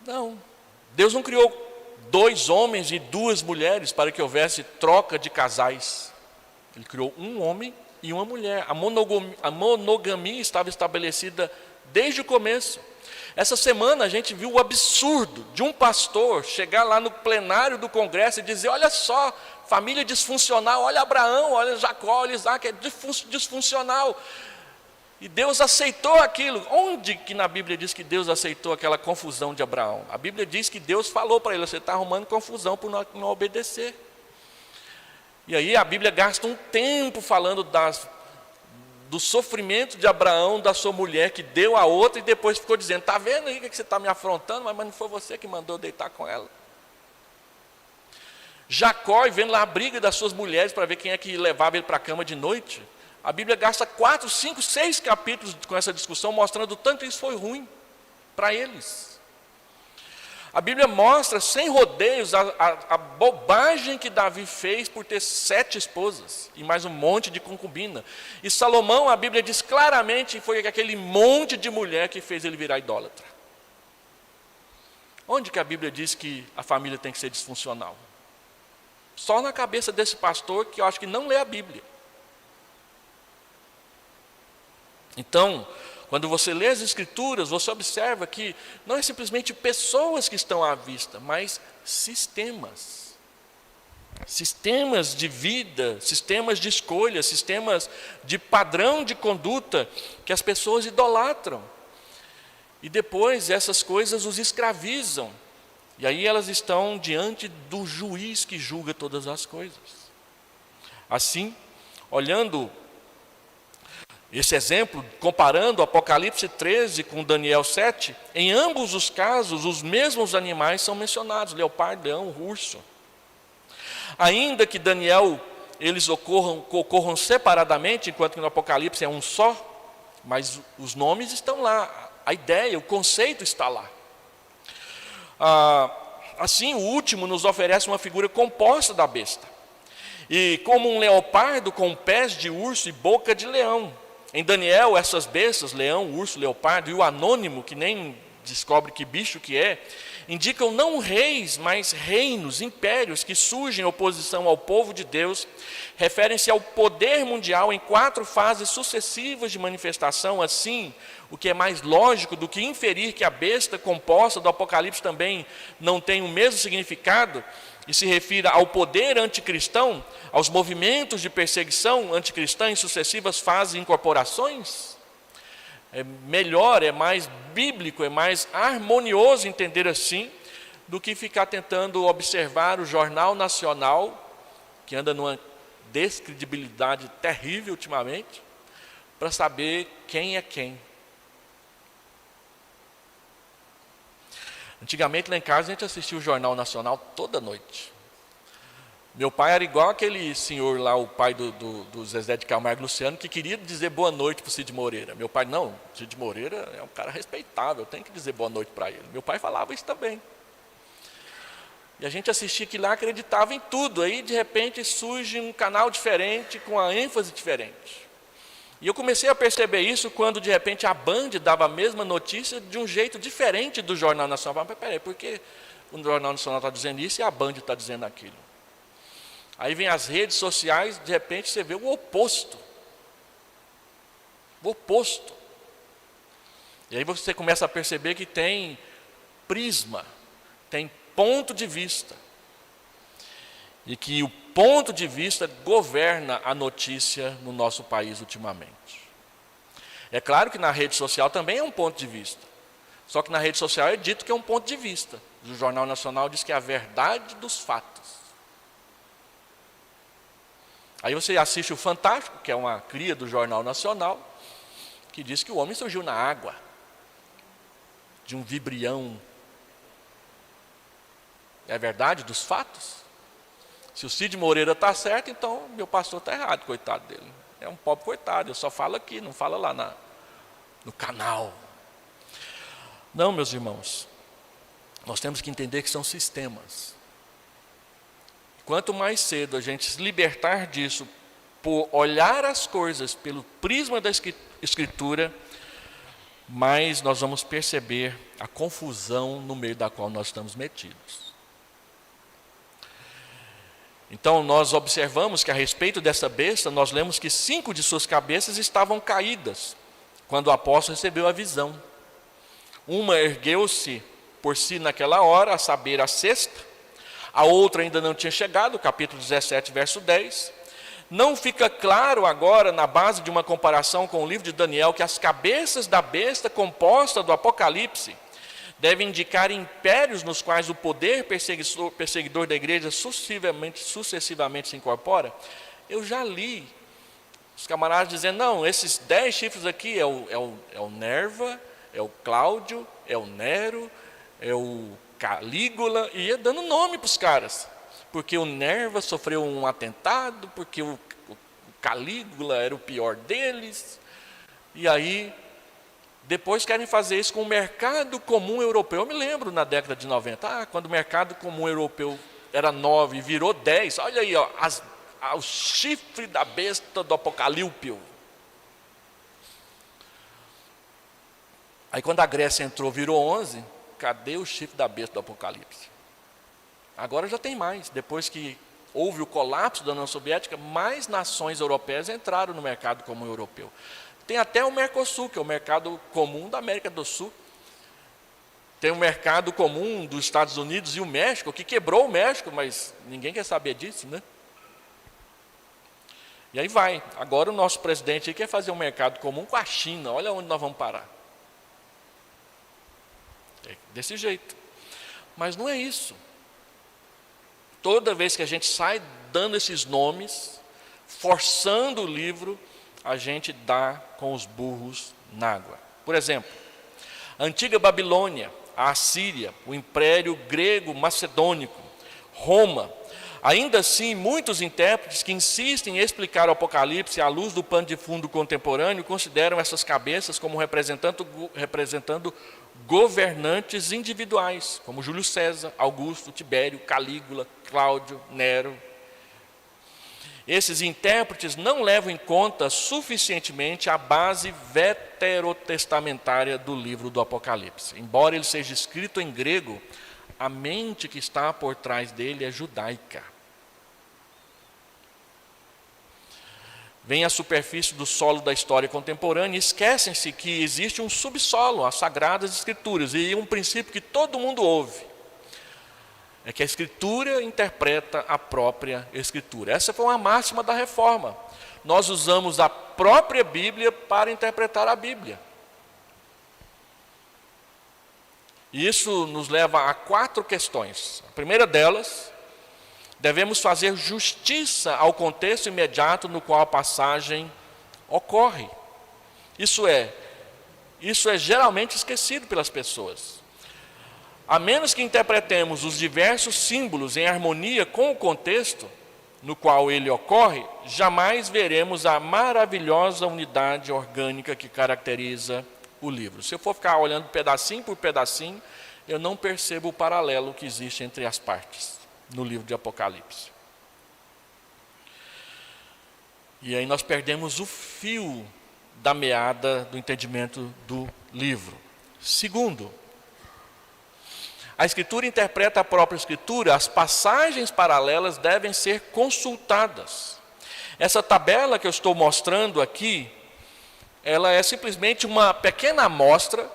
Não, Deus não criou 2 homens e 2 mulheres para que houvesse troca de casais. Ele criou um homem e uma mulher. A monogamia estava estabelecida desde o começo. Essa semana a gente viu o absurdo de um pastor chegar lá no plenário do Congresso e dizer, olha só, família disfuncional, olha Abraão, olha Jacó, olha Isaac, é disfuncional. E Deus aceitou aquilo. Onde que na Bíblia diz que Deus aceitou aquela confusão de Abraão? A Bíblia diz que Deus falou para ele, você está arrumando confusão por não obedecer. E aí a Bíblia gasta um tempo falando do sofrimento de Abraão, da sua mulher que deu a outra e depois ficou dizendo, está vendo aí que você está me afrontando, mas não foi você que mandou deitar com ela. Jacó, vendo lá a briga das suas mulheres para ver quem é que levava ele para a cama de noite, a Bíblia gasta 4, 5, 6 capítulos com essa discussão, mostrando o tanto que isso foi ruim para eles. A Bíblia mostra, sem rodeios, a bobagem que Davi fez por ter 7 esposas e mais um monte de concubina. E Salomão, a Bíblia diz claramente, foi aquele monte de mulher que fez ele virar idólatra. Onde que a Bíblia diz que a família tem que ser disfuncional? Só na cabeça desse pastor que eu acho que não lê a Bíblia. Então, quando você lê as Escrituras, você observa que não é simplesmente pessoas que estão à vista, mas sistemas. Sistemas de vida, sistemas de escolha, sistemas de padrão de conduta que as pessoas idolatram. E depois essas coisas os escravizam. E aí elas estão diante do juiz que julga todas as coisas. Assim, olhando esse exemplo, comparando Apocalipse 13 com Daniel 7, em ambos os casos, os mesmos animais são mencionados, leopardo, leão, urso. Ainda que Daniel, eles ocorram separadamente, enquanto que no Apocalipse é um só, mas os nomes estão lá, a ideia, o conceito está lá. Assim, o último nos oferece uma figura composta da besta. E como um leopardo com pés de urso e boca de leão. Em Daniel, essas bestas, leão, urso, leopardo, e o anônimo, que nem descobre que bicho que é, indicam não reis, mas reinos, impérios que surgem em oposição ao povo de Deus, referem-se ao poder mundial em 4 fases sucessivas de manifestação. Assim, o que é mais lógico do que inferir que a besta composta do Apocalipse também não tem o mesmo significado e se refira ao poder anticristão, aos movimentos de perseguição anticristã em sucessivas fases e incorporações. É melhor, é mais bíblico, é mais harmonioso entender assim, do que ficar tentando observar o Jornal Nacional, que anda numa descredibilidade terrível ultimamente, para saber quem é quem. Antigamente lá em casa a gente assistia o Jornal Nacional toda noite. Meu pai era igual aquele senhor lá, o pai do Zezé de Camargo e Luciano, que queria dizer boa noite para o Cid Moreira. Meu pai, não, o Cid Moreira é um cara respeitável, tem que dizer boa noite para ele. Meu pai falava isso também. E a gente assistia aquilo lá, acreditava em tudo. Aí, de repente, surge um canal diferente, com a ênfase diferente. E eu comecei a perceber isso quando, de repente, a Band dava a mesma notícia de um jeito diferente do Jornal Nacional. Mas, peraí, por que o Jornal Nacional está dizendo isso e a Band está dizendo aquilo? Aí vem as redes sociais, de repente você vê o oposto. O oposto. E aí você começa a perceber que tem prisma, tem ponto de vista. E que o ponto de vista governa a notícia no nosso país ultimamente. É claro que na rede social também é um ponto de vista. Só que na rede social é dito que é um ponto de vista. O Jornal Nacional diz que é a verdade dos fatos. Aí você assiste o Fantástico, que é uma cria do Jornal Nacional, que diz que o homem surgiu na água, de um vibrião. É a verdade dos fatos? Se o Cid Moreira está certo, então meu pastor está errado, coitado dele. É um pobre coitado, eu só falo aqui, não falo lá no canal. Não, meus irmãos, nós temos que entender que são sistemas. Quanto mais cedo a gente se libertar disso, por olhar as coisas pelo prisma da Escritura, mais nós vamos perceber a confusão no meio da qual nós estamos metidos. Então, nós observamos que a respeito dessa besta, nós lemos que 5 de suas cabeças estavam caídas, quando o apóstolo recebeu a visão. Uma ergueu-se por si naquela hora, a saber, a 6ª. A outra ainda não tinha chegado, capítulo 17, verso 10. Não fica claro agora, na base de uma comparação com o livro de Daniel, que as cabeças da besta composta do Apocalipse devem indicar impérios nos quais o poder perseguidor da igreja sucessivamente se incorpora. Eu já li os camaradas dizendo, não, esses 10 chifres aqui é o Nerva, é o Cláudio, é o Nero, é o Calígula, e ia dando nome para os caras, porque o Nerva sofreu um atentado, porque o Calígula era o pior deles, e aí depois querem fazer isso com o mercado comum europeu. Eu me lembro na década de 90, quando o mercado comum europeu era 9 e virou 10, olha aí, o chifre da besta do Apocalípio. Aí quando a Grécia entrou, virou 11, cadê o chifre da besta do Apocalipse? Agora já tem mais. Depois que houve o colapso da União Soviética, mais nações europeias entraram no mercado comum europeu. Tem até o Mercosul, que é o mercado comum da América do Sul. Tem o mercado comum dos Estados Unidos e o México, que quebrou o México, mas ninguém quer saber disso, né? E aí vai. Agora o nosso presidente aí quer fazer um mercado comum com a China. Olha onde nós vamos parar. É desse jeito. Mas não é isso. Toda vez que a gente sai dando esses nomes, forçando o livro, a gente dá com os burros na água. Por exemplo, a antiga Babilônia, a Assíria, o Império Grego Macedônico, Roma. Ainda assim, muitos intérpretes que insistem em explicar o Apocalipse à luz do pano de fundo contemporâneo consideram essas cabeças como representando governantes individuais, como Júlio César, Augusto, Tibério, Calígula, Cláudio, Nero. esses intérpretes não levam em conta suficientemente a base veterotestamentária do livro do Apocalipse. Embora ele seja escrito em grego, a mente que está por trás dele é judaica. Vêm à superfície do solo da história contemporânea e esquecem-se que existe um subsolo, as Sagradas Escrituras, e um princípio que todo mundo ouve, é que a Escritura interpreta a própria Escritura. Essa foi uma máxima da Reforma. Nós usamos a própria Bíblia para interpretar a Bíblia. E isso nos leva a 4 questões. A primeira delas, devemos fazer justiça ao contexto imediato no qual a passagem ocorre. Isso é geralmente esquecido pelas pessoas. A menos que interpretemos os diversos símbolos em harmonia com o contexto no qual ele ocorre, jamais veremos a maravilhosa unidade orgânica que caracteriza o livro. Se eu for ficar olhando pedacinho por pedacinho, eu não percebo o paralelo que existe entre as partes no livro de Apocalipse. E aí nós perdemos o fio da meada do entendimento do livro. Segundo, a Escritura interpreta a própria Escritura, as passagens paralelas devem ser consultadas. Essa tabela que eu estou mostrando aqui, ela é simplesmente uma pequena amostra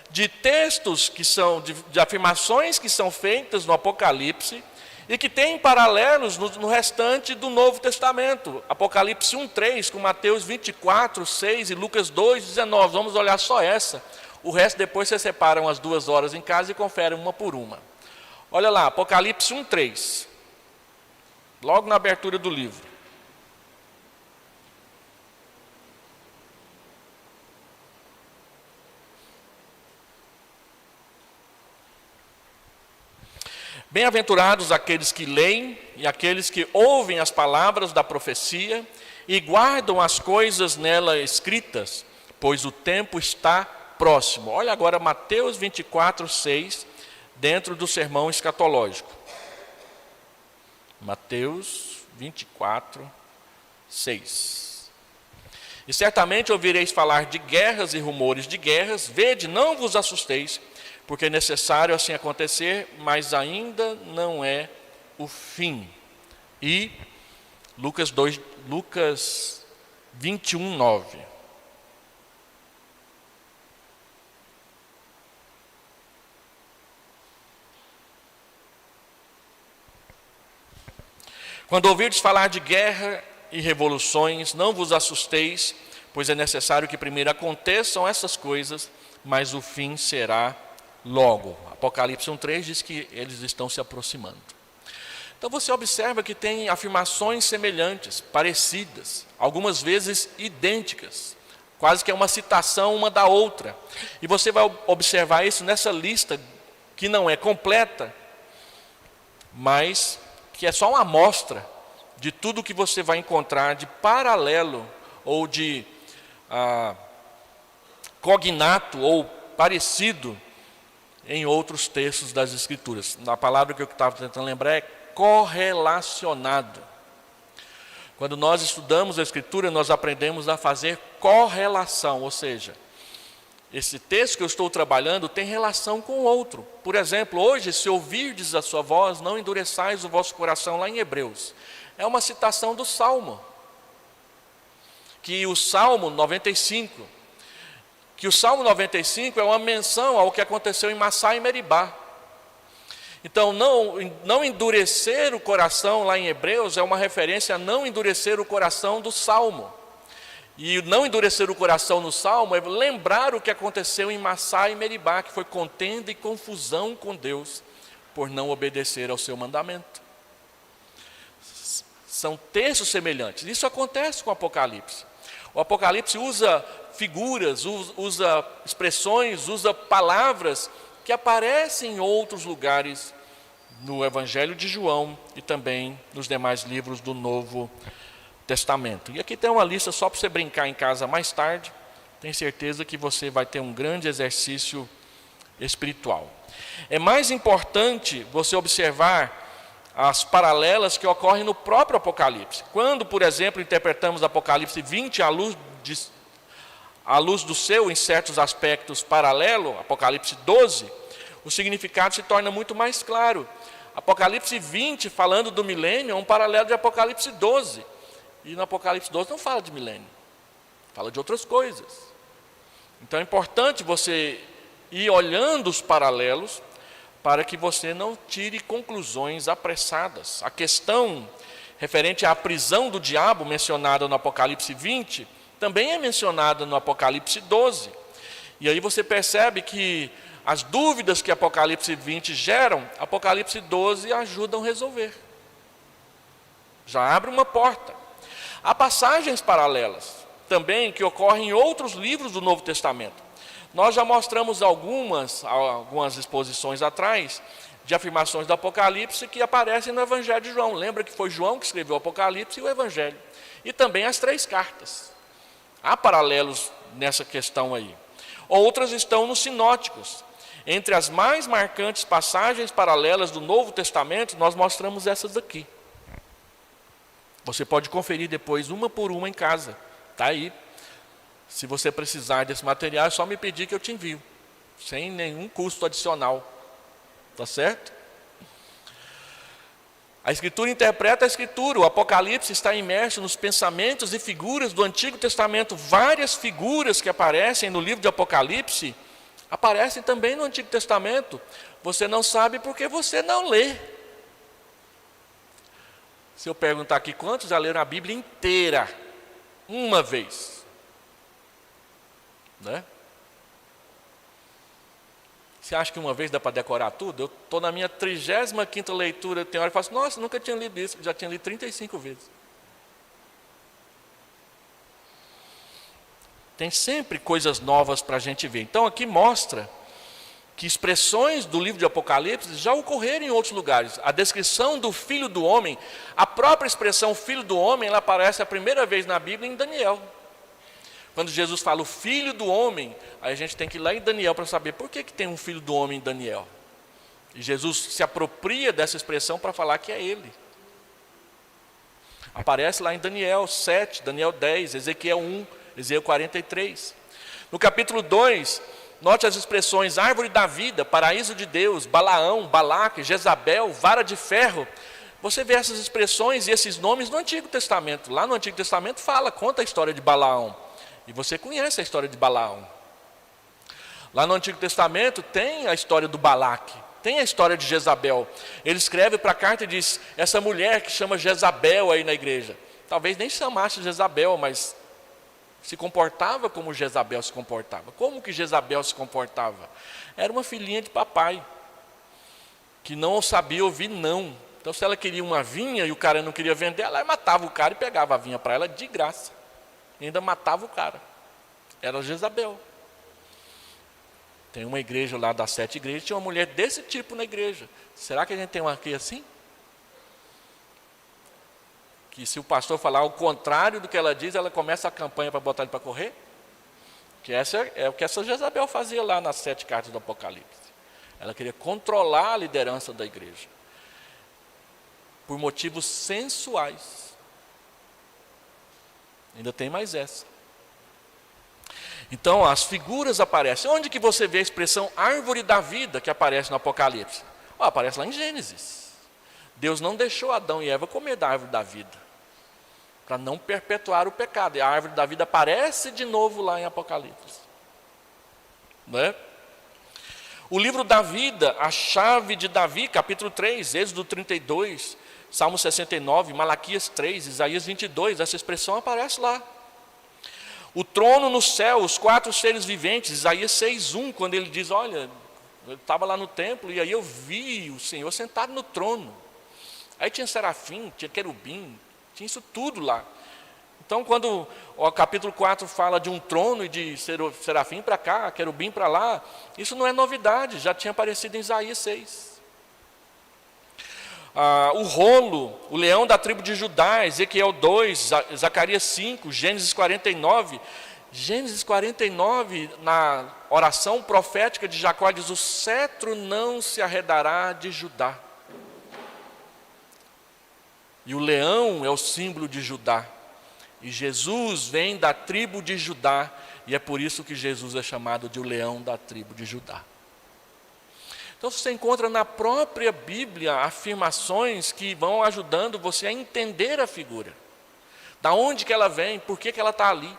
de textos que são, de afirmações que são feitas no Apocalipse e que têm paralelos no restante do Novo Testamento. Apocalipse 1:3 com Mateus 24:6 e Lucas 2:19. Vamos olhar só essa. O resto depois vocês separam as 2 horas em casa e conferem uma por uma. Olha lá, Apocalipse 1:3. Logo na abertura do livro. Bem-aventurados aqueles que leem e aqueles que ouvem as palavras da profecia e guardam as coisas nela escritas, pois o tempo está próximo. Olha agora Mateus 24:6, dentro do sermão escatológico. Mateus 24:6. E certamente ouvireis falar de guerras e rumores de guerras, vede, não vos assusteis, porque é necessário assim acontecer, mas ainda não é o fim. E Lucas 21:9. Quando ouvirdes falar de guerra e revoluções, não vos assusteis, pois é necessário que primeiro aconteçam essas coisas, mas o fim será logo. Apocalipse 1:3 diz que eles estão se aproximando. Então você observa que tem afirmações semelhantes, parecidas, algumas vezes idênticas, quase que é uma citação uma da outra. E você vai observar isso nessa lista, que não é completa, mas que é só uma amostra de tudo que você vai encontrar de paralelo ou de cognato ou parecido em outros textos das Escrituras. A palavra que eu estava tentando lembrar é correlacionado. Quando nós estudamos a Escritura, nós aprendemos a fazer correlação, ou seja, esse texto que eu estou trabalhando tem relação com o outro. Por exemplo, hoje, se ouvirdes a sua voz, não endureçais o vosso coração, lá em Hebreus. É uma citação do Salmo. Que o Salmo 95 é uma menção ao que aconteceu em Massá e Meribá. Então, não endurecer o coração lá em Hebreus é uma referência a não endurecer o coração do Salmo. E não endurecer o coração no Salmo é lembrar o que aconteceu em Massá e Meribá, que foi contenda e confusão com Deus, por não obedecer ao seu mandamento. São textos semelhantes. Isso acontece com o Apocalipse. O Apocalipse usa figuras, usa expressões, usa palavras que aparecem em outros lugares no Evangelho de João e também nos demais livros do Novo Testamento. E aqui tem uma lista só para você brincar em casa mais tarde. Tenho certeza que você vai ter um grande exercício espiritual. É mais importante você observar as paralelas que ocorrem no próprio Apocalipse. Quando, por exemplo, interpretamos Apocalipse 20 à luz do seu, em certos aspectos, paralelo, Apocalipse 12, o significado se torna muito mais claro. Apocalipse 20, falando do milênio, é um paralelo de Apocalipse 12. E no Apocalipse 12 não fala de milênio, fala de outras coisas. Então é importante você ir olhando os paralelos para que você não tire conclusões apressadas. A questão referente à prisão do diabo, mencionada no Apocalipse 20, também é mencionada no Apocalipse 12. E aí você percebe que as dúvidas que Apocalipse 20 geram, Apocalipse 12 ajudam a resolver. Já abre uma porta. Há passagens paralelas também que ocorrem em outros livros do Novo Testamento. Nós já mostramos algumas exposições atrás de afirmações do Apocalipse que aparecem no Evangelho de João. Lembra que foi João que escreveu o Apocalipse e o Evangelho. E também as 3 cartas. Há paralelos nessa questão aí. Outras estão nos sinóticos. Entre as mais marcantes passagens paralelas do Novo Testamento, nós mostramos essas aqui. Você pode conferir depois uma por uma em casa. Está aí. Se você precisar desse material, é só me pedir que eu te envio. Sem nenhum custo adicional. Está certo? A Escritura interpreta a Escritura. O Apocalipse está imerso nos pensamentos e figuras do Antigo Testamento. Várias figuras que aparecem no livro de Apocalipse aparecem também no Antigo Testamento. Você não sabe porque você não lê. Se eu perguntar aqui, quantos já leram a Bíblia inteira? Uma vez. Né? Você acha que uma vez dá para decorar tudo? Eu estou na minha 35ª leitura, tem hora que eu falo assim, nossa, nunca tinha lido isso, já tinha lido 35 vezes. Tem sempre coisas novas para a gente ver. Então aqui mostra que expressões do livro de Apocalipse já ocorreram em outros lugares. A descrição do Filho do Homem, a própria expressão Filho do Homem, ela aparece a primeira vez na Bíblia em Daniel. Quando Jesus fala o Filho do Homem, aí a gente tem que ir lá em Daniel para saber por que tem um Filho do Homem em Daniel. E Jesus se apropria dessa expressão para falar que é Ele. Aparece lá em Daniel 7, Daniel 10, Ezequiel 1, Ezequiel 43. No capítulo 2, note as expressões árvore da vida, paraíso de Deus, Balaão, Balaque, Jezabel, vara de ferro. Você vê essas expressões e esses nomes no Antigo Testamento. Lá no Antigo Testamento conta a história de Balaão. E você conhece a história de Balaão. Lá no Antigo Testamento tem a história do Balaque, tem a história de Jezabel. Ele escreve para a carta e diz, essa mulher que chama Jezabel aí na igreja. Talvez nem chamasse Jezabel, mas se comportava como Jezabel se comportava. Como que Jezabel se comportava? Era uma filhinha de papai, que não sabia ouvir não. Então se ela queria uma vinha e o cara não queria vender, ela matava o cara e pegava a vinha para ela de graça. E ainda matava o cara. Era Jezabel. Tem uma igreja lá das 7 igrejas, tinha uma mulher desse tipo na igreja. Será que a gente tem uma aqui assim? Que se o pastor falar o contrário do que ela diz, ela começa a campanha para botar ele para correr? Que essa é o que essa Jezabel fazia lá nas 7 cartas do Apocalipse. Ela queria controlar a liderança da igreja. Por motivos sensuais. Ainda tem mais essa. Então as figuras aparecem. Onde que você vê a expressão árvore da vida que aparece no Apocalipse? Aparece lá em Gênesis. Deus não deixou Adão e Eva comer da árvore da vida, para não perpetuar o pecado. E a árvore da vida aparece de novo lá em Apocalipse. Não é? O livro da vida, a chave de Davi, capítulo 3, Êxodo 32, Salmo 69, Malaquias 3, Isaías 22, essa expressão aparece lá. O trono no céu, os 4 seres viventes, Isaías 6:1, quando ele diz, olha, eu estava lá no templo e aí eu vi o Senhor sentado no trono. Aí tinha serafim, tinha querubim, tinha isso tudo lá. Então quando o capítulo 4 fala de um trono e de serafim para cá, querubim para lá, isso não é novidade, já tinha aparecido em Isaías 6. O rolo, o leão da tribo de Judá, Ezequiel 2, Zacarias 5, Gênesis 49. Gênesis 49, na oração profética de Jacó, diz, o cetro não se arredará de Judá. E o leão é o símbolo de Judá. E Jesus vem da tribo de Judá, e é por isso que Jesus é chamado de o leão da tribo de Judá. Então você encontra na própria Bíblia afirmações que vão ajudando você a entender a figura. Da onde que ela vem, por que ela está ali.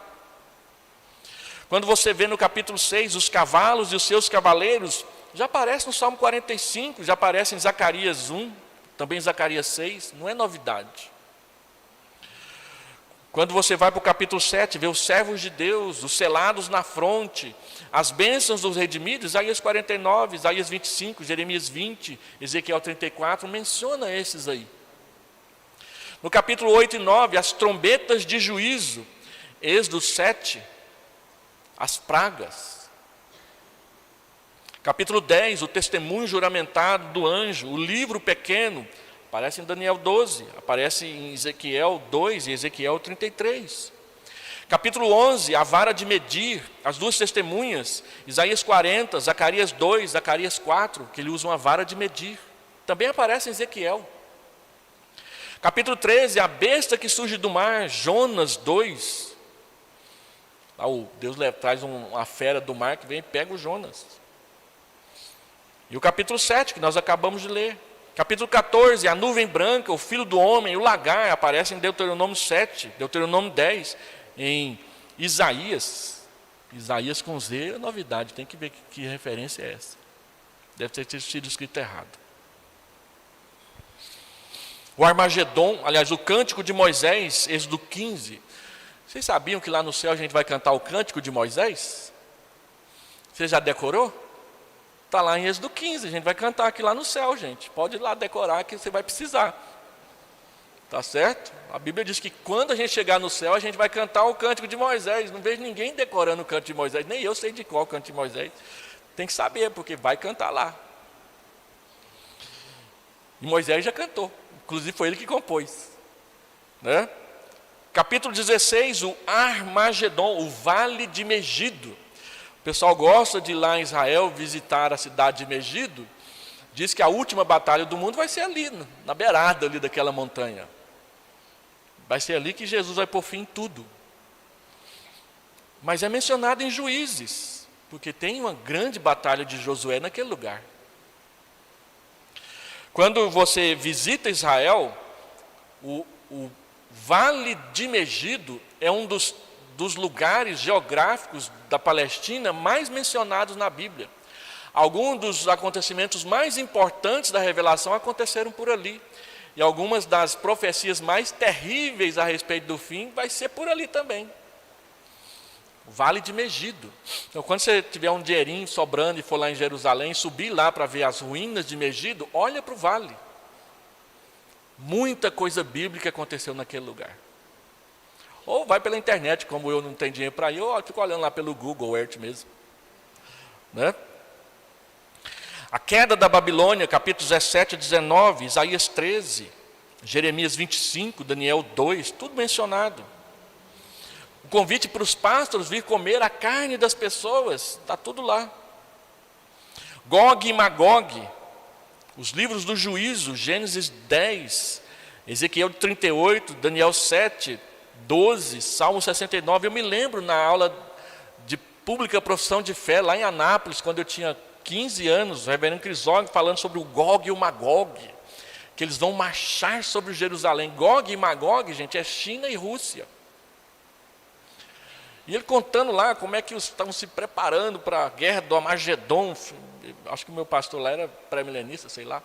Quando você vê no capítulo 6, os cavalos e os seus cavaleiros, já aparece no Salmo 45, já aparece em Zacarias 1, também em Zacarias 6, não é novidade. Quando você vai para o capítulo 7, vê os servos de Deus, os selados na fronte, as bênçãos dos redimidos, Isaías 49, Isaías 25, Jeremias 20, Ezequiel 34, menciona esses aí. No capítulo 8 e 9, as trombetas de juízo, Êxodo 7, as pragas. Capítulo 10, o testemunho juramentado do anjo, o livro pequeno, aparece em Daniel 12, aparece em Ezequiel 2 e Ezequiel 33. Capítulo 11, a vara de medir, as duas testemunhas, Isaías 40, Zacarias 2, Zacarias 4, que ele usa uma vara de medir. Também aparece em Ezequiel. Capítulo 13, a besta que surge do mar, Jonas 2. Lá Deus traz uma fera do mar que vem e pega o Jonas. E o capítulo 7, que nós acabamos de ler. Capítulo 14, a nuvem branca, o filho do homem, o lagar, aparece em Deuteronômio 7, Deuteronômio 10, em Isaías. Isaías com Z é novidade, tem que ver que referência é essa. Deve ter sido escrito errado. O Armagedon, aliás, o Cântico de Moisés, Êxodo 15. Vocês sabiam que lá no céu a gente vai cantar o Cântico de Moisés? Você já decorou? Está lá em Êxodo 15, a gente vai cantar aqui lá no céu, gente. Pode ir lá decorar que você vai precisar. Tá certo? A Bíblia diz que quando a gente chegar no céu, a gente vai cantar o Cântico de Moisés. Não vejo ninguém decorando o Cântico de Moisés, nem eu sei de qual o Cântico de Moisés. Tem que saber, porque vai cantar lá. E Moisés já cantou, inclusive foi ele que compôs. Né? Capítulo 16, o Armagedon, o Vale de Megido. O pessoal gosta de ir lá em Israel visitar a cidade de Megido. Diz que a última batalha do mundo vai ser ali, na beirada ali daquela montanha. Vai ser ali que Jesus vai pôr fim em tudo. Mas é mencionado em Juízes, porque tem uma grande batalha de Josué naquele lugar. Quando você visita Israel, o Vale de Megido é um dos lugares geográficos da Palestina mais mencionados na Bíblia. Alguns dos acontecimentos mais importantes da revelação aconteceram por ali. E algumas das profecias mais terríveis a respeito do fim vai ser por ali também. O Vale de Megido. Então, quando você tiver um dinheirinho sobrando e for lá em Jerusalém, subir lá para ver as ruínas de Megido, olha para o vale. Muita coisa bíblica aconteceu naquele lugar. Ou vai pela internet, como eu não tenho dinheiro para ir, ou fico olhando lá pelo Google Earth mesmo. Né? A queda da Babilônia, capítulos 17 e 19, Isaías 13, Jeremias 25, Daniel 2, tudo mencionado. O convite para os pastores vir comer a carne das pessoas, está tudo lá. Gog e Magog, os livros do juízo, Gênesis 10, Ezequiel 38, Daniel 7, 12, Salmo 69. Eu me lembro na aula de pública profissão de fé, lá em Anápolis, quando eu tinha 15 anos, o reverendo Crisógono falando sobre o Gog e o Magog, que eles vão marchar sobre Jerusalém. Gog e Magog, gente, é China e Rússia. E ele contando lá como é que estavam se preparando para a guerra do Armagedon. Acho que o meu pastor lá era pré-milenista, sei lá.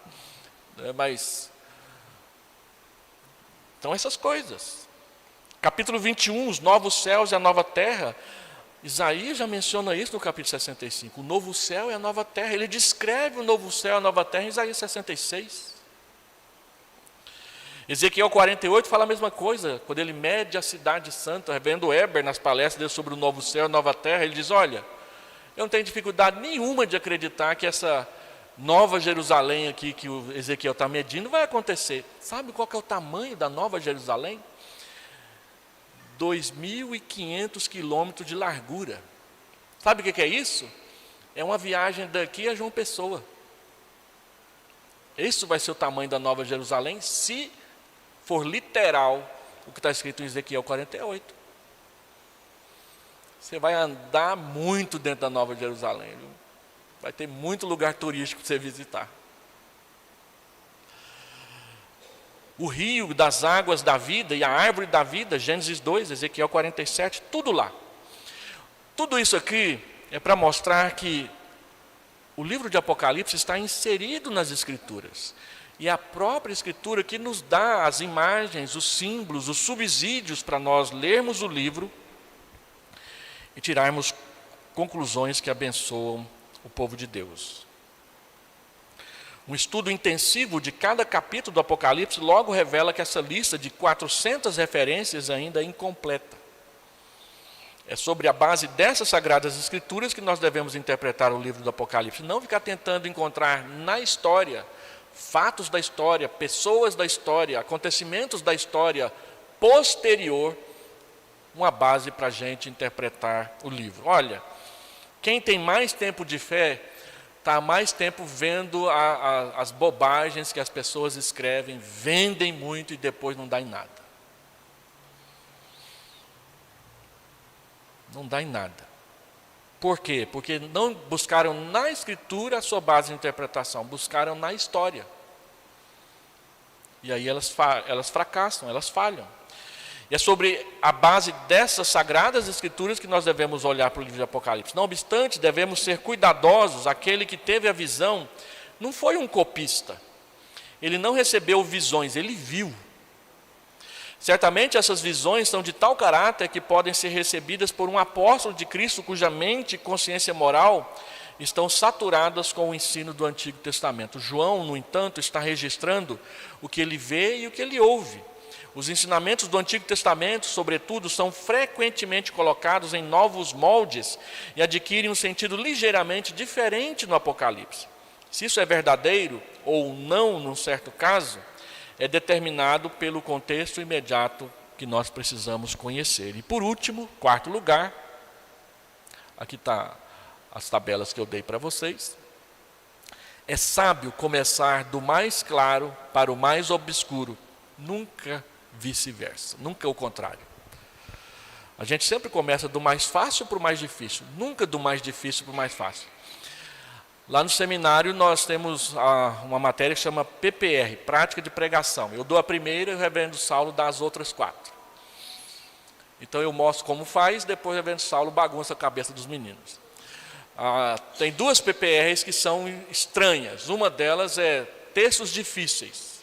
Mas então essas coisas. Capítulo 21, os novos céus e a nova terra. Isaías já menciona isso no capítulo 65. O novo céu e a nova terra. Ele descreve o novo céu e a nova terra em Isaías 66. Ezequiel 48 fala a mesma coisa, quando ele mede a cidade santa. O reverendo Eber, nas palestras dele sobre o novo céu e a nova terra, ele diz, olha, eu não tenho dificuldade nenhuma de acreditar que essa nova Jerusalém aqui, que o Ezequiel está medindo, vai acontecer. Sabe qual que é o tamanho da nova Jerusalém? 2.500 quilômetros de largura. Sabe o que é isso? É uma viagem daqui a João Pessoa. Isso vai ser o tamanho da nova Jerusalém, se for literal o que está escrito em Ezequiel 48. Você vai andar muito dentro da Nova Jerusalém, viu? Vai ter muito lugar turístico para você visitar. O rio das águas da vida e a árvore da vida, Gênesis 2, Ezequiel 47, tudo lá. Tudo isso aqui é para mostrar que o livro de Apocalipse está inserido nas Escrituras. E a própria Escritura que nos dá as imagens, os símbolos, os subsídios para nós lermos o livro e tirarmos conclusões que abençoam o povo de Deus. Um estudo intensivo de cada capítulo do Apocalipse logo revela que essa lista de 400 referências ainda é incompleta. É sobre a base dessas sagradas escrituras que nós devemos interpretar o livro do Apocalipse. Não ficar tentando encontrar na história, fatos da história, pessoas da história, acontecimentos da história posterior, uma base para a gente interpretar o livro. Olha, quem tem mais tempo de fé, está há mais tempo vendo as bobagens que as pessoas escrevem, vendem muito e depois não dá em nada. Não dá em nada. Por quê? Porque não buscaram na Escritura a sua base de interpretação, buscaram na história. E aí elas fracassam, elas falham. E é sobre a base dessas sagradas escrituras que nós devemos olhar para o livro de Apocalipse. Não obstante, devemos ser cuidadosos. Aquele que teve a visão não foi um copista. Ele não recebeu visões, ele viu. Certamente essas visões são de tal caráter que podem ser recebidas por um apóstolo de Cristo cuja mente e consciência moral estão saturadas com o ensino do Antigo Testamento. João, no entanto, está registrando o que ele vê e o que ele ouve. Os ensinamentos do Antigo Testamento, sobretudo, são frequentemente colocados em novos moldes e adquirem um sentido ligeiramente diferente no Apocalipse. Se isso é verdadeiro ou não, num certo caso, é determinado pelo contexto imediato que nós precisamos conhecer. E por último, quarto lugar, aqui está as tabelas que eu dei para vocês. É sábio começar do mais claro para o mais obscuro, nunca vice-versa, nunca o contrário. A gente sempre começa do mais fácil para o mais difícil, nunca do mais difícil para o mais fácil. Lá no seminário nós temos uma matéria que chama PPR, Prática de Pregação. Eu dou a primeira e o reverendo Saulo dá as outras 4. Então eu mostro como faz, depois o reverendo Saulo bagunça a cabeça dos meninos. Tem 2 PPRs que são estranhas. Uma delas é textos difíceis.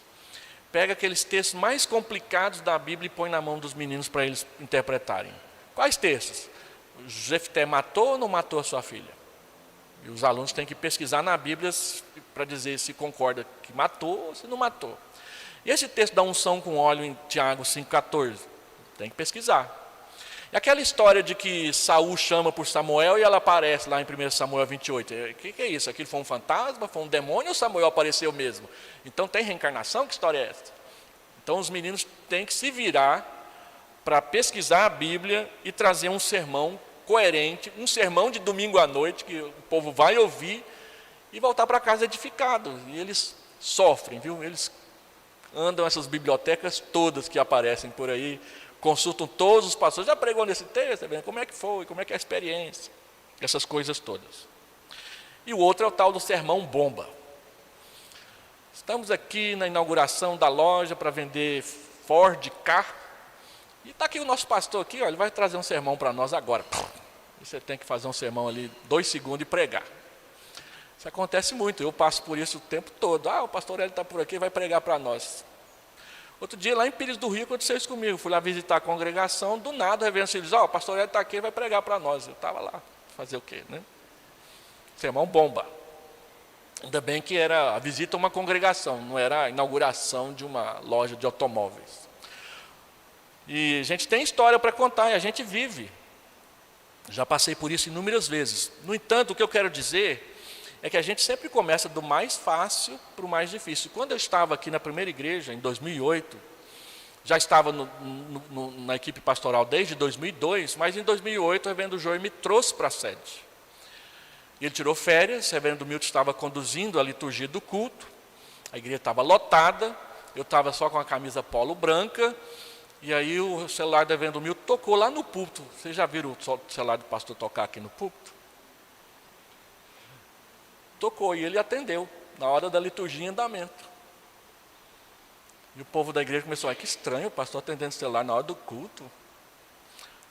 Pega aqueles textos mais complicados da Bíblia e põe na mão dos meninos para eles interpretarem. Quais textos? Jefté matou ou não matou a sua filha? E os alunos têm que pesquisar na Bíblia para dizer se concorda que matou ou se não matou. E esse texto da unção com óleo em Tiago 5,14? Tem que pesquisar. E aquela história de que Saul chama por Samuel e ela aparece lá em 1 Samuel 28. O que é isso? Aquilo foi um fantasma? Foi um demônio ou Samuel apareceu mesmo? Então tem reencarnação? Que história é essa? Então os meninos têm que se virar para pesquisar a Bíblia e trazer um sermão coerente, um sermão de domingo à noite, que o povo vai ouvir e voltar para casa edificado. E eles sofrem, viu? Eles andam essas bibliotecas todas que aparecem por aí, consultam todos os pastores, já pregou nesse texto, como é que foi, como é que é a experiência, essas coisas todas. E o outro é o tal do sermão bomba. Estamos aqui na inauguração da loja para vender Ford carro, e está aqui o nosso pastor aqui, ó, ele vai trazer um sermão para nós agora. E você tem que fazer um sermão ali 2 segundos e pregar. Isso acontece muito, eu passo por isso o tempo todo. O pastor Hélio está por aqui, vai pregar para nós. Outro dia, lá em Pires do Rio, aconteceu isso comigo. Fui lá visitar a congregação, do nada, o reverendo Silvio disse, o pastor Hélio está aqui, vai pregar para nós. Eu estava lá, fazer o quê, né? Sermão bomba. Ainda bem que era a visita a uma congregação, não era a inauguração de uma loja de automóveis. E a gente tem história para contar, e a gente vive. Já passei por isso inúmeras vezes. No entanto, o que eu quero dizer é que a gente sempre começa do mais fácil para o mais difícil. Quando eu estava aqui na primeira igreja, em 2008, já estava na equipe pastoral desde 2002, mas em 2008 o reverendo Joey me trouxe para a sede. Ele tirou férias, o reverendo Milton estava conduzindo a liturgia do culto, a igreja estava lotada, eu estava só com a camisa polo branca, e aí o celular da Venda do Milton tocou lá no púlpito. Vocês já viram o celular do pastor tocar aqui no púlpito? Tocou, e ele atendeu, na hora da liturgia em andamento. E o povo da igreja começou, que estranho, o pastor atendendo o celular na hora do culto.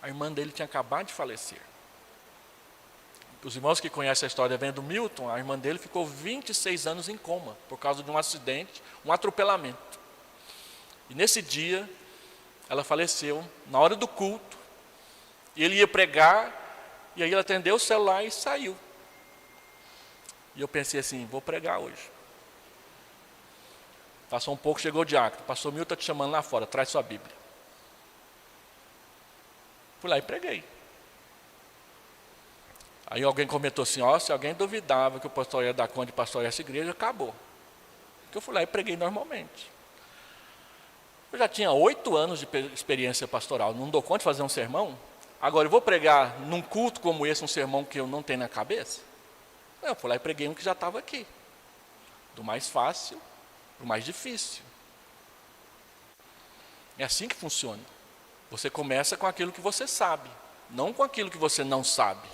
A irmã dele tinha acabado de falecer. Os irmãos que conhecem a história vendo Milton, a irmã dele ficou 26 anos em coma, por causa de um acidente, um atropelamento. E nesse dia, ela faleceu, na hora do culto, e ele ia pregar, e aí ele atendeu o celular e saiu. E eu pensei assim, vou pregar hoje. Passou um pouco, chegou o diácono, pastor Milton está te chamando lá fora, traz sua Bíblia. Fui lá e preguei. Aí alguém comentou assim, se alguém duvidava que o pastor ia dar conta de pastorear essa igreja, acabou. Porque eu fui lá e preguei normalmente. Eu já tinha 8 anos de experiência pastoral, não dou conta de fazer um sermão. Agora eu vou pregar num culto como esse, um sermão que eu não tenho na cabeça? Eu fui lá e preguei um que já estava aqui. Do mais fácil para o mais difícil. É assim que funciona. Você começa com aquilo que você sabe, não com aquilo que você não sabe.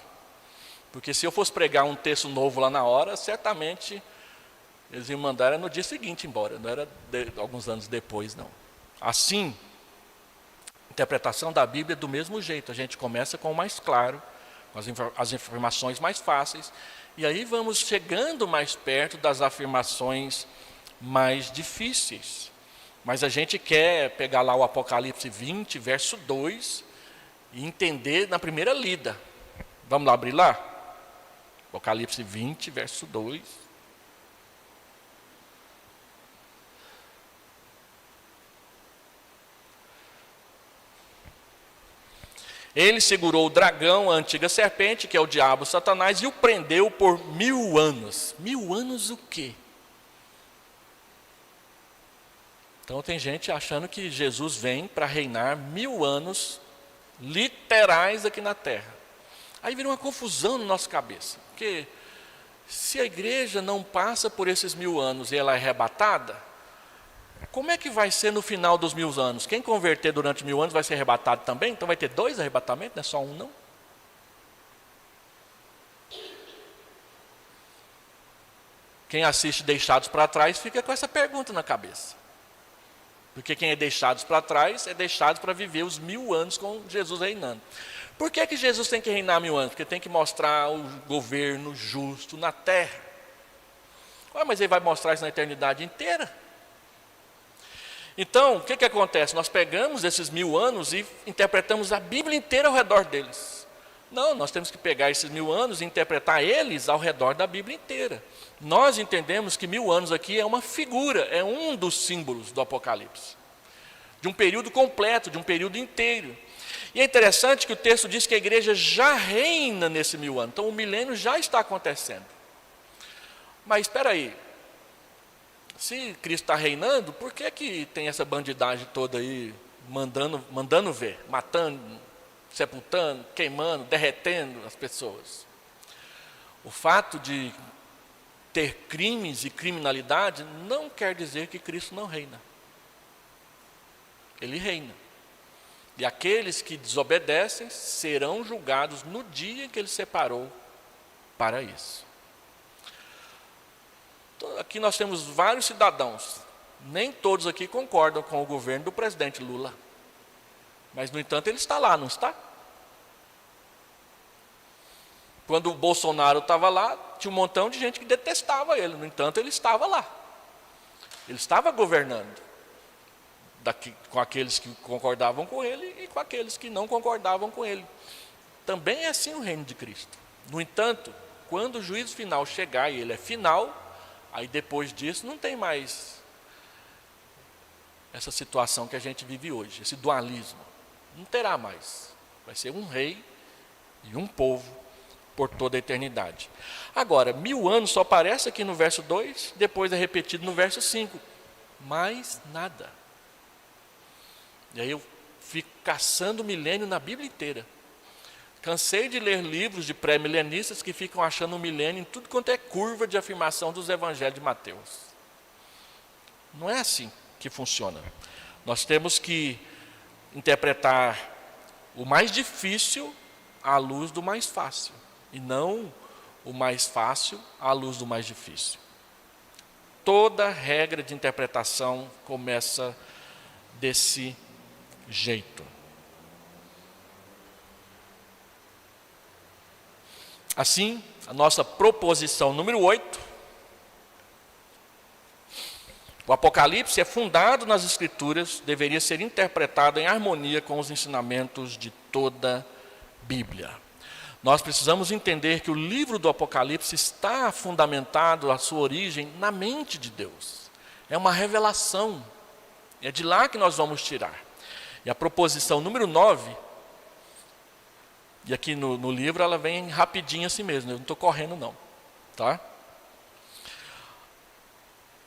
Porque se eu fosse pregar um texto novo lá na hora, certamente eles iam mandar no dia seguinte embora, não era alguns anos depois, não. Assim, a interpretação da Bíblia é do mesmo jeito. A gente começa com o mais claro, com as informações mais fáceis, e aí vamos chegando mais perto das afirmações mais difíceis. Mas a gente quer pegar lá o Apocalipse 20, verso 2, e entender na primeira lida. Vamos lá abrir lá? Apocalipse 20, verso 2. Ele segurou o dragão, a antiga serpente, que é o diabo, Satanás, e o prendeu por 1000 anos. 1000 anos o quê? Então tem gente achando que Jesus vem para reinar 1000 anos literais aqui na terra. Aí vira uma confusão na nossa cabeça. Porque se a igreja não passa por esses 1000 anos e ela é arrebatada, como é que vai ser no final dos 1000 anos? Quem converter durante 1000 anos vai ser arrebatado também? Então vai ter 2 arrebatamentos, não é só um não? Quem assiste Deixados para Trás fica com essa pergunta na cabeça. Porque quem é deixados para trás é deixado para viver os 1000 anos com Jesus reinando. Por que Jesus tem que reinar 1000 anos? Porque tem que mostrar o governo justo na terra. Mas ele vai mostrar isso na eternidade inteira. Então, o que acontece? Nós pegamos esses 1000 anos e interpretamos a Bíblia inteira ao redor deles. Não, nós temos que pegar esses 1000 anos e interpretar eles ao redor da Bíblia inteira. Nós entendemos que 1000 anos aqui é uma figura, é um dos símbolos do Apocalipse. De um período completo, de um período inteiro. E é interessante que o texto diz que a igreja já reina nesse 1000 anos. Então o milênio já está acontecendo. Mas espera aí. Se Cristo está reinando, por que tem essa bandidagem toda aí, mandando ver, matando, sepultando, queimando, derretendo as pessoas? O fato de ter crimes e criminalidade não quer dizer que Cristo não reina. Ele reina. E aqueles que desobedecem serão julgados no dia em que ele separou para isso. Então, aqui nós temos vários cidadãos. Nem todos aqui concordam com o governo do presidente Lula. Mas, no entanto, ele está lá, não está? Quando o Bolsonaro estava lá, tinha um montão de gente que detestava ele. No entanto, ele estava lá. Ele estava governando. Com aqueles que concordavam com ele e com aqueles que não concordavam com ele. Também é assim o reino de Cristo. No entanto, quando o juízo final chegar, e ele é final, aí depois disso não tem mais essa situação que a gente vive hoje, esse dualismo. Não terá mais. Vai ser um rei e um povo por toda a eternidade. Agora, 1000 anos só aparece aqui no verso 2, depois é repetido no verso 5. Mais nada. E aí eu fico caçando milênio na Bíblia inteira. Cansei de ler livros de pré-milenistas que ficam achando o milênio em tudo quanto é curva de afirmação dos evangelhos de Mateus. Não é assim. que funciona. Nós temos que interpretar o mais difícil à luz do mais fácil, e não o mais fácil à luz do mais difícil. Toda regra de interpretação começa desse jeito. Assim, a nossa proposição número 8, o Apocalipse é fundado nas Escrituras, deveria ser interpretado em harmonia com os ensinamentos de toda a Bíblia. Nós precisamos entender que o livro do Apocalipse está fundamentado, a sua origem, na mente de Deus. É uma revelação, é de lá que nós vamos tirar. E a proposição número 9, e aqui no livro ela vem rapidinho assim mesmo, eu não estou correndo não, tá?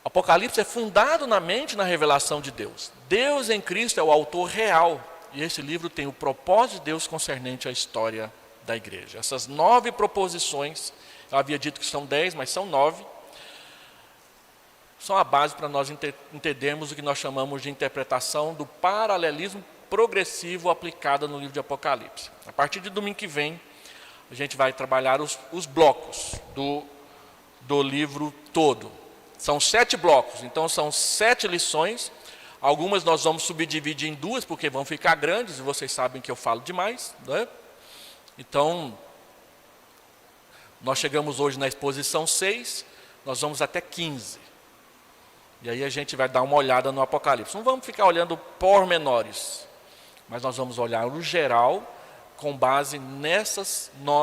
Apocalipse é fundado na mente, na revelação de Deus. Deus em Cristo é o autor real, e esse livro tem o propósito de Deus concernente à história da igreja. Essas 9 proposições, eu havia dito que são 10, mas são 9, são a base para nós entendermos o que nós chamamos de interpretação do paralelismo progressivo aplicada no livro de Apocalipse. A partir de domingo que vem, a gente vai trabalhar os blocos do livro todo. São 7 blocos, então são 7 lições. Algumas nós vamos subdividir em 2, porque vão ficar grandes, e vocês sabem que eu falo demais, né? Então, nós chegamos hoje na exposição 6, nós vamos até 15. E aí a gente vai dar uma olhada no Apocalipse. Não vamos ficar olhando pormenores, mas nós vamos olhar o geral com base nessas 9